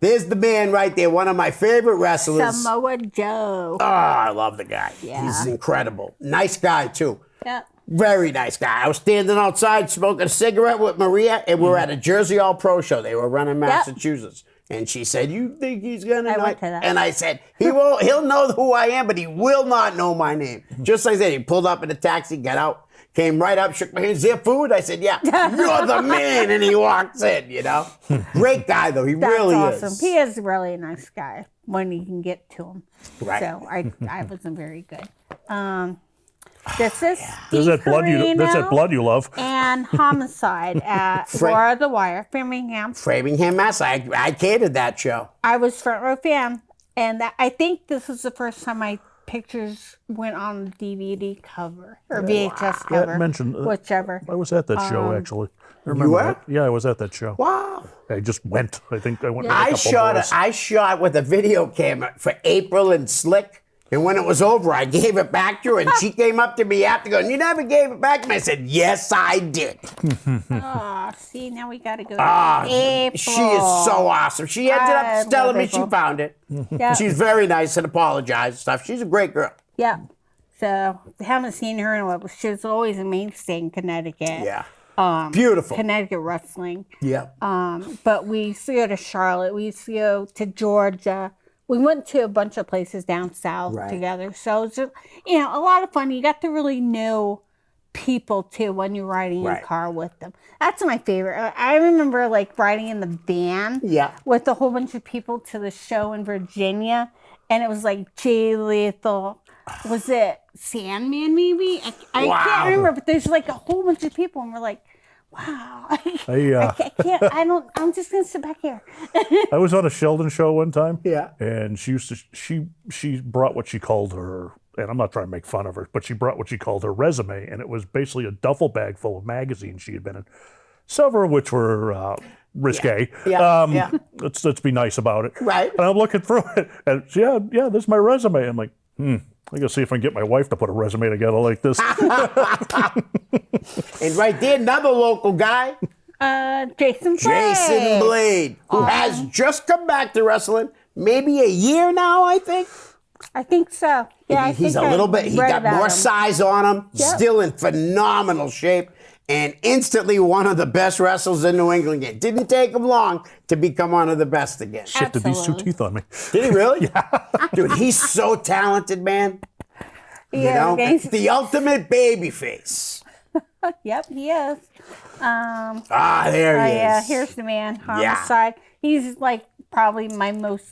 there's the man right there, one of my favorite wrestlers. Samoa Joe. Oh, I love the guy. Yeah. He's incredible. Nice guy too. Yep. Very nice guy. I was standing outside smoking a cigarette with Maria, and we were at a Jersey All Pro show. They were running Massachusetts. And she said, "You think he's gonna?" I know went it?" to that. And I said, "He won't. He'll know who I am, but he will not know my name." Just like that, he pulled up in a taxi, got out, came right up, shook my hand. Is there food? I said, "Yeah." You're the man, and he walks in. Great guy though. He That's really awesome. is. He is really a nice guy when you can get to him. Right. So I wasn't very good. This is There's that blood you love. and Homicide at War of the Wire, Framingham. Framingham, Mass. I catered that show. I was front row fan, and I think this was the first time I pictures went on the DVD cover or VHS Yeah, cover. mentioned whichever. I was at that show actually. I remember were? that. Yeah, I was at that show. Wow. I just went. I think I went. With a I couple shot boys. I shot with a video camera for April and Slick. And when it was over, I gave it back to her, and she came up to me after going, "You never gave it back to me." I said, "Yes, I did." Oh, see, now we got to go. Ah, April. she is so awesome. She ended I up telling love me she April. found it. Yeah. She's very nice and apologized and stuff. She's a great girl. Yeah. So I haven't seen her in a while, but she was always a mainstay in Connecticut. Yeah. Beautiful. Connecticut wrestling. Yeah. But we used to go to Charlotte. We used to go to Georgia. We went to a bunch of places down south Right. together. So it's just, a lot of fun. You got to really know people too when you're riding in Right. a car with them. That's my favorite. I remember like riding in the van Yeah. with a whole bunch of people to the show in Virginia. And it was like Jay Lethal. Was it Sandman maybe? I Wow. can't remember, but there's like a whole bunch of people and we're like, wow. I I can't, I'm just going to sit back here. I was on a Sheldon show one time. Yeah. And she used to she brought what she called her, and I'm not trying to make fun of her, but she brought what she called her resume, and it was basically a duffel bag full of magazines she had been in, several of which were risque. Yeah. Yeah. Let's be nice about it. Right. And I'm looking through it, and yeah, this is my resume. I'm like, I gotta see if I can get my wife to put a resume together like this. And right there, another local guy, Jason Blade. Jason Blade, who has just come back to wrestling, maybe a year now, I think. I think so. Yeah, He's a I little bit, he read got about more him. size on him, Yep. still in phenomenal shape, and instantly one of the best wrestlers in New England. It didn't take him long to become one of the best again. Shifted these two Absolutely. teeth on me. Did he really? Yeah. Dude, he's so talented, man. Yeah, okay. The ultimate baby face. Yep, he is. Ah, there he is. Yeah, here's the man. Homicide. He's like probably my most.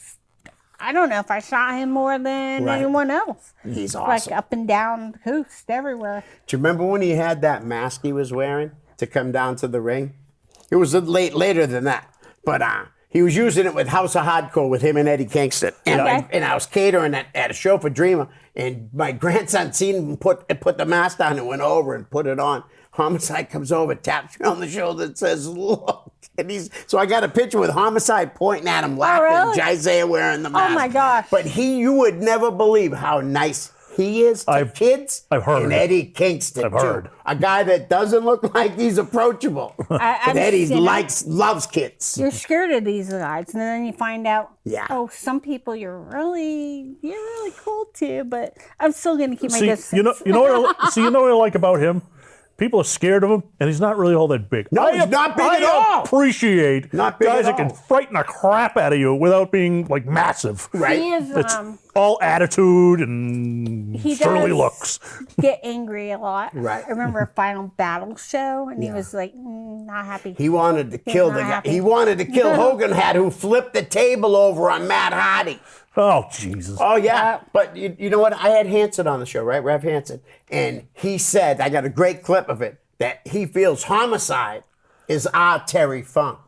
I don't know if I shot him more than Right. anyone else. He's Like awesome. up and down the coast, everywhere. Do you remember when he had that mask he was wearing to come down to the ring? It was later than that, but he was using it with House of Hardcore with him and Eddie Kingston. And, Okay. and I was catering at a show for Dreamer, and my grandson seen him put the mask down and went over and put it on. Homicide comes over, taps me on the shoulder, and says, "Look." And so I got a picture with Homicide pointing at him, laughing, really? Isaiah wearing the mask. my gosh. But you would never believe how nice he is to kids. I've heard. And Eddie Kingston, I've too. heard. A guy that doesn't look like he's approachable. But Eddie loves kids. You're scared of these guys, and then you find out. Yeah. Oh, some people you're really cool to, but I'm still gonna keep my distance. You know what I like about him? People are scared of him, and he's not really all that big. No, he's not big at all. I appreciate Not big guys at that can all. frighten the crap out of you without being like massive. Right? He is. It's all attitude and He surly does. looks. Get angry a lot. Right. I remember a Final Battle show, and he was like not happy. He wanted to kill the not guy. happy. He wanted to kill Hogan had who flipped the table over on Matt Hardy. Oh Jesus! Oh, yeah. But you know what? I had Hanson on the show, right? Rev Hanson. And he said, I got a great clip of it, that he feels Homicide is our Terry Funk.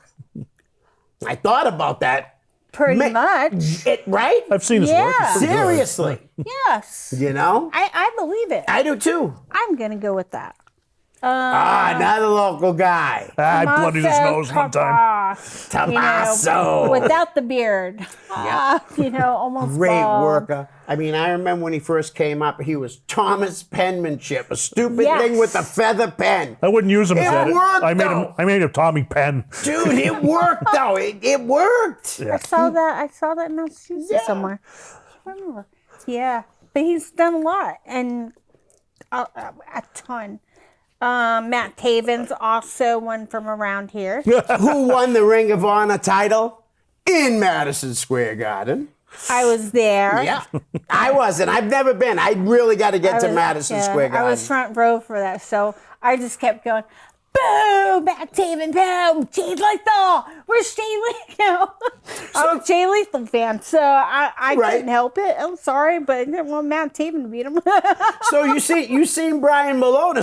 I thought about that. Pretty much. Right? I've seen his work. Yeah. It's pretty good. Seriously. Yes. You know? I believe it. I do too. I'm gonna go with that. Another local guy. I bloodied his nose one time. Tommaso. Without the beard. Almost Great bald. worker. I mean, I remember when he first came up, he was Thomas Penmanship, a stupid Yes. thing with a feather pen. I wouldn't use him as It that. worked, I made him Tommy Penn. Dude, it worked though. It worked. I saw that in Massachusetts somewhere. I can't remember. Yeah, but he's done a lot and a ton. Matt Taven's also one from around here. Who won the Ring of Honor title in Madison Square Garden? I was there. Yeah, I wasn't. I've never been. I really got to get to Madison Square Garden. I was front row for that, so I just kept going. Boo! Matt Taven, boom! Jay Lethal! Where's Jay Lethal? I'm a Jay Lethal fan, so I Right. couldn't help it. I'm sorry, but I didn't want Matt Taven to beat him. So you seen Brian Malone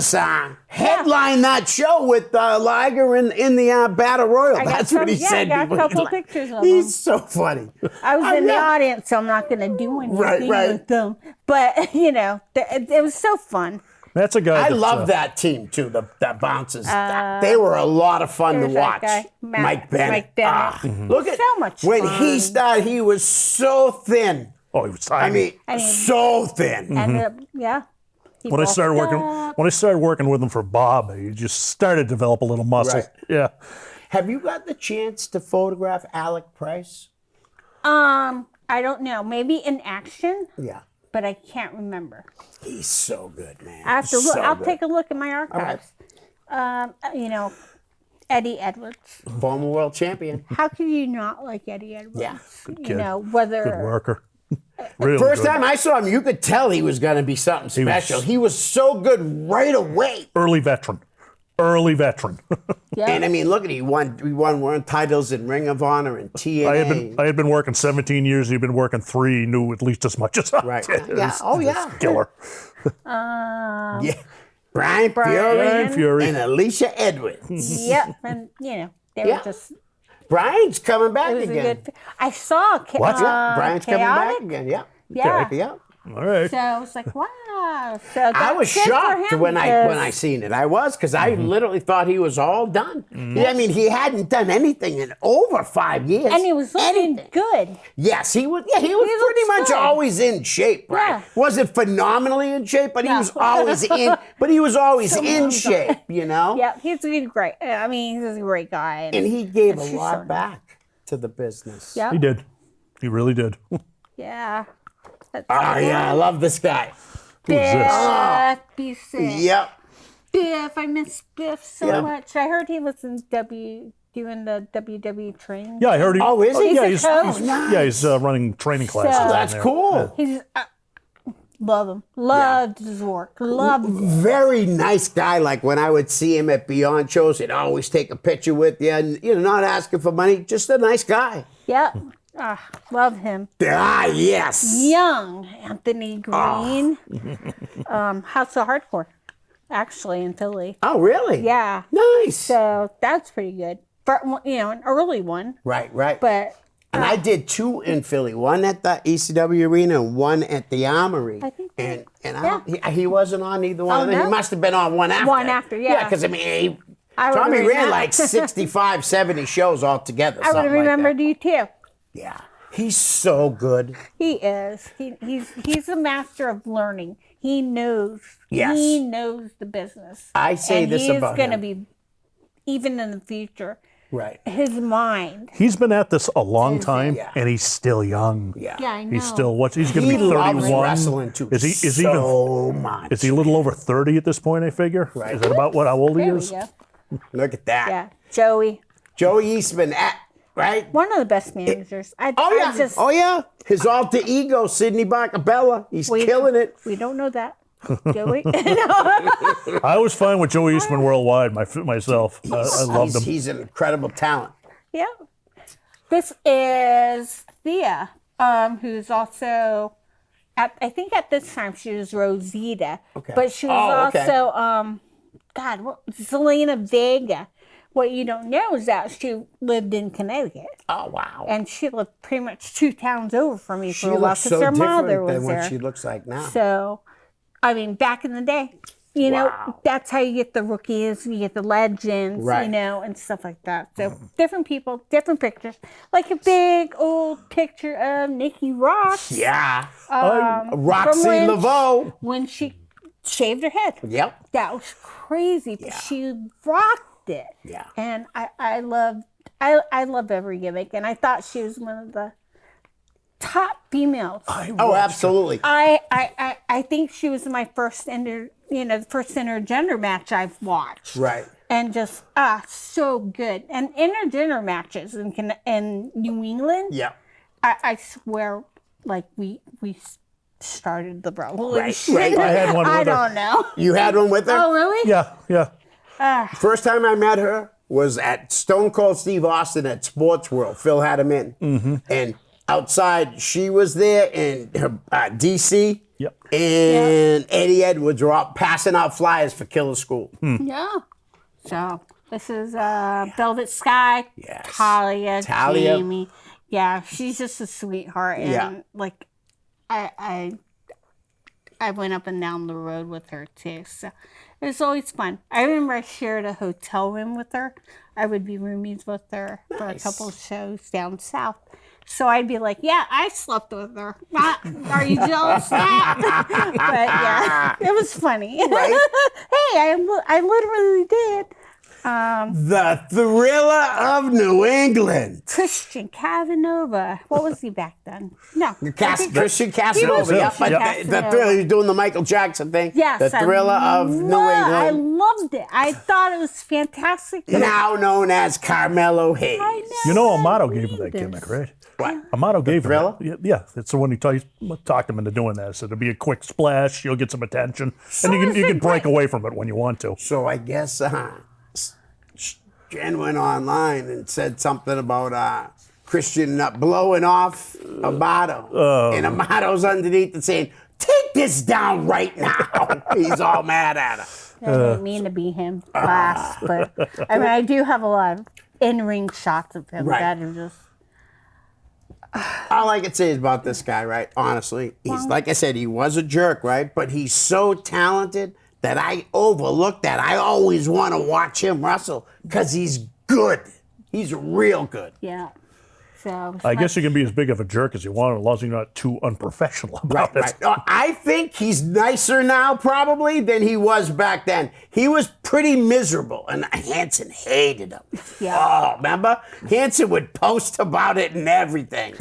headline that show with Liger in the Battle Royal. got That's what he some- said. yeah, I got a He couple was pictures of He's him. so funny. I was in the yeah. audience, so I'm not going to do anything right. with them. But, you know, it was so fun. That's a guy. I that's, love that team too. The Bouncers. They were a lot of fun to there's that watch. guy, Mike Bennett. Mike Bennett. Look at So much when fun. he started. He was so thin. Oh, he was tiny. I mean, so thin. And, yeah. he when I started bulked working, up. when I started working with him for Bob, he just started to develop a little muscle. Right. Yeah. Have you got the chance to photograph Alec Price? I don't know. Maybe in action, Yeah. but I can't remember. He's so good, man. I have to look. So I'll good. take a look at my archives. You know, Eddie Edwards. Former world champion. How could you not like Eddie Edwards? Yeah, You kid. know, Good whether worker. Really First good. time I saw him, you could tell he was going to be something special. He was so good right away. Early veteran. Early veteran. yeah. And I mean, look at he won world titles in Ring of Honor and TNA. I had been working 17 years. He'd been working 3. He knew at least as much as I Right. did. It Yeah. was- Oh, it was yeah. Killer. Yeah. Brian Brian Fury. and Alicia Edwards. Yep, and you know they Yeah. were just. Brian's coming back It was again. a good. I saw. What? Yeah, Brian's coming back Chaotic. again. Yeah. Yeah. Yeah. All right. So I was like, wow. So I that's was good for shocked him when I because- seen it. I was because I Mm-hmm. literally thought he was all done. Yeah, I mean, he hadn't done anything in over 5 years. And he was looking Anything. good. Yes, he was. Yeah, he was He pretty looks much good. always in shape. Right? Yeah. Wasn't phenomenally in shape, but he No. was always in. But he was always So in well shape. You know. Yeah, he's a great. I mean, he's a great guy. And he gave a It's just lot so back to the business. Yeah. He did. He really did. Yeah. That's Oh yeah, I love this guy. Who's this? Biff, be sick. Yep. Biff, I miss Biff so Yeah. much. I heard he was in doing the WWE training. Yeah, I heard he. Oh, is he? Yeah, He's a coach. yeah, he's running training classes. So- down That's there. cool. He's love him. Loved his work. Loved it. Very nice guy. Like when I would see him at Beyond shows, he'd always take a picture with you, and not asking for money. Just a nice guy. Yep. Love him. Ah, yes. Young Anthony Green. House of Hardcore, actually, in Philly. Oh, really? Yeah. Nice. So that's pretty good. For, an early one. Right. But And I did 2 in Philly, one at the ECW Arena and one at the Armory. I think And yeah. he wasn't on either one Oh, of them. He no? must have been on one after. One after, yeah. Yeah, because I mean, I would've Tommy ran remembered. like 65, 70 shows altogether. I would have something like that. remembered you too. Yeah. He's so good. He is. He's a master of learning. He knows. Yes. He knows the business. I say and this he's about gonna him. be, even in the future, Right. his mind. He's been at this a long time, Yeah. and he's still young. Yeah. Yeah, I know. He's still He's going to He be loves 31. wrestling too. Is he? Is he so even? much. Is he a little over 30 at this point? I figure. Right. Is that about what? How old he There we is? go. Look at that. Yeah, Joey, Joey Eastman, right? one of the best managers. Oh yeah. I just, Oh yeah. His alter ego, Sidney Barcabella. He's killing it. We don't know that. Joey. I was fine with Joey Eastman worldwide myself. I loved him. He's an incredible talent. Yeah. This is Thea, who's also, I think at this time she was Rosita. Okay. But she was Oh, okay. also, Selena Vega. What you don't know is that she lived in Connecticut. Oh wow. And she lived pretty much 2 towns over from me She for a while looks because so her mother different was than there. what she looks like now. So, I mean, back in the day, you know, Wow. that's how you get the rookies, you get the legends, Right. you know, and stuff like that. So, different people, different pictures. Like a big old picture of Nikki Ross Yeah. from Roxy when- Laveau. when she shaved her head. Yep. That was crazy. But she rocked it. Yeah. And I love every gimmick. And I thought she was one of the top females. Oh, absolutely. I think she was my first intergender match I've watched. Right. And just so good. And intergender matches in New England, Yeah. I swear, like we started the revolution. Right. I had one with I her. don't know. You had one with her? Oh really? Yeah, yeah. First time I met her was at Stone Cold Steve Austin at Sports World. Phil had him in. Mm-hmm. And outside, she was there, and her, DC Yep. and Eddie Edwards were out passing out flyers for Killer School. Yeah. So this is Velvet Sky. Yes. Talia. Talia. Jamie. Yeah, she's just a sweetheart, and Yeah. like, I went up and down the road with her too. So it was always fun. I remember I shared a hotel room with her. I would be roomies with her for a Nice. couple of shows down south. So I'd be like, yeah, I slept with her. Are you jealous? But yeah, it was funny. Right? Hey, I literally did. The Thriller of New England. Christian Casanova. What was he back then? No. Christian Casanova. He Yeah, was but Casanova. the Thriller, he's doing the Michael Jackson thing. Yes. The Thriller of New I England. loved it. I thought it was fantastic. Now known as Carmelo Hayes. I know. You know, Amato gave him Read that this. gimmick, right? What? Amato gave him Thriller? that. Yeah, it's the one he talked him into doing that. So it'll be a quick splash, you'll get some attention, and you can break away from it when you want to. So I guess Jen went online and said something about Christian blowing off Amato. And Amato's underneath and saying, take this down right now. He's all mad at her. I didn't mean to be him last, but I mean, I do have a lot of in-ring shots of him Right. that are just. All I can say is about this guy, right? Honestly, he's like I said, he was a jerk, right? But he's so talented that I overlook that. I always want to watch him wrestle because he's good. He's real good. Yeah. So I guess you can be as big of a jerk as you want, as long as you're not too unprofessional about it. Right. I think he's nicer now, probably, than he was back then. He was pretty miserable, and Hanson hated him. Yeah. Oh, remember? Hanson would post about it and everything.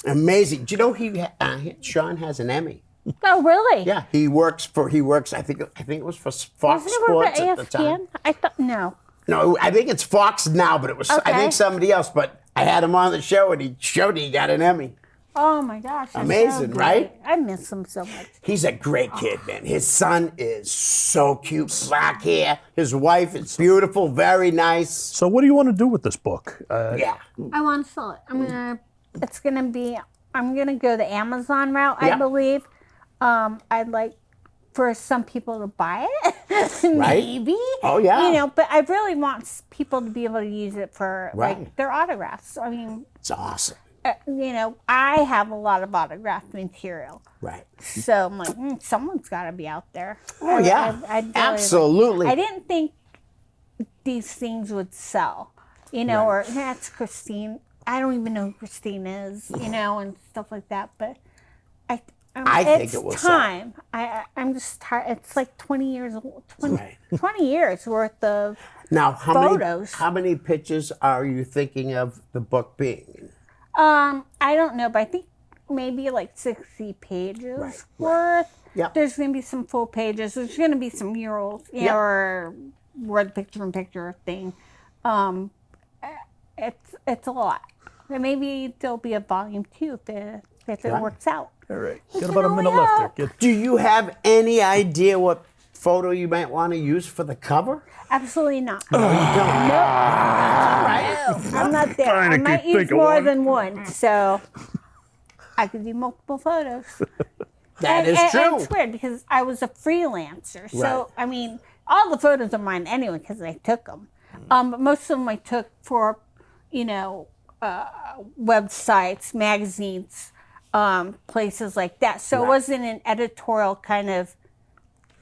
Amazing. Do you know Sean has an Emmy? Oh, really? Yeah, he works. I think it was for Fox Wasn't it work Sports at at the time. AFPN? I thought no. No, I think it's Fox now, but it was I Okay. think somebody else. But I had him on the show, and he showed he got an Emmy. Oh my gosh. that's Amazing, so right? great. I miss him so much. He's a great kid, man. His son is so cute, black hair. His wife is beautiful, very nice. So what do you want to do with this book? Yeah. I want to sell it. I'm gonna go the Amazon route, I Yeah. believe. I'd like for some people to buy it, Right. maybe. Oh, yeah. You know, but I really want people to be able to use it for Right. like their autographs. I mean, It's awesome. you know, I have a lot of autographed material, Right. so I'm like, someone's got to be out there. Oh, yeah. I'd really Absolutely. I didn't think these things would sell, you know, or that's Christine. I don't even know who Christine is, you know, and stuff like that. But I think it's it will sell. time. I'm just tired. It's like 20 years old. 20, Right. 20 years worth of Now, photos. how many pictures are you thinking of the book being? I don't know, but I think maybe like 60 pages Right, worth. Yep. There's going to be some full pages. There's going to be some murals, you know, Yep. or word picture-in-picture thing. It's a lot. And maybe there'll be a volume 2 if it Right. works out. All right, got can about a only minute left hope. there. Get, Do you have any idea what photo you might want to use for the cover? Absolutely not. You don't. I'm not there. Trying to I might keep use thinking more one. than one, so I could do multiple photos. That is and true. it's weird because I was a freelancer, so Right. I mean, all the photos are mine anyway because I took them. But most of them I took for, you know, websites, magazines, places like that. So it Right. wasn't an editorial kind of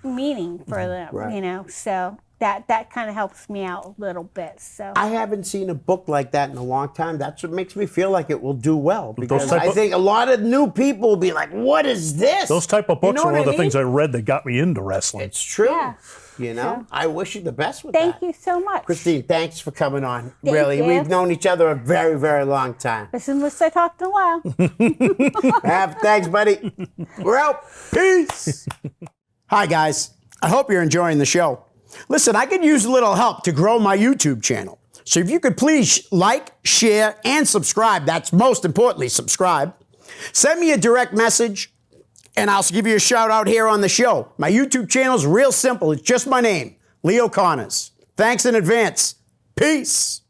meaning for them, Right. you know. So that kind of helps me out a little bit. So I haven't seen a book like that in a long time. That's what makes me feel like it will do well. Because type I of- think a lot of new people will be like, what is this? those type of books know were what one of I the things mean? I read that got me into wrestling. It's true. Yeah. You know, I wish you the best with thank that. you so much. Christine, thanks for coming on. Thank really, you. we've known each other a very, very long time. Listen, unless I talked in a while. Thanks, buddy. We're out. Peace. Hi, guys. I hope you're enjoying the show. Listen, I could use a little help to grow my YouTube channel. So if you could please like, share, and subscribe, that's most importantly, subscribe. Send me a direct message, and I'll give you a shout out here on the show. My YouTube channel is real simple. It's just my name, Leo Connors. Thanks in advance. Peace.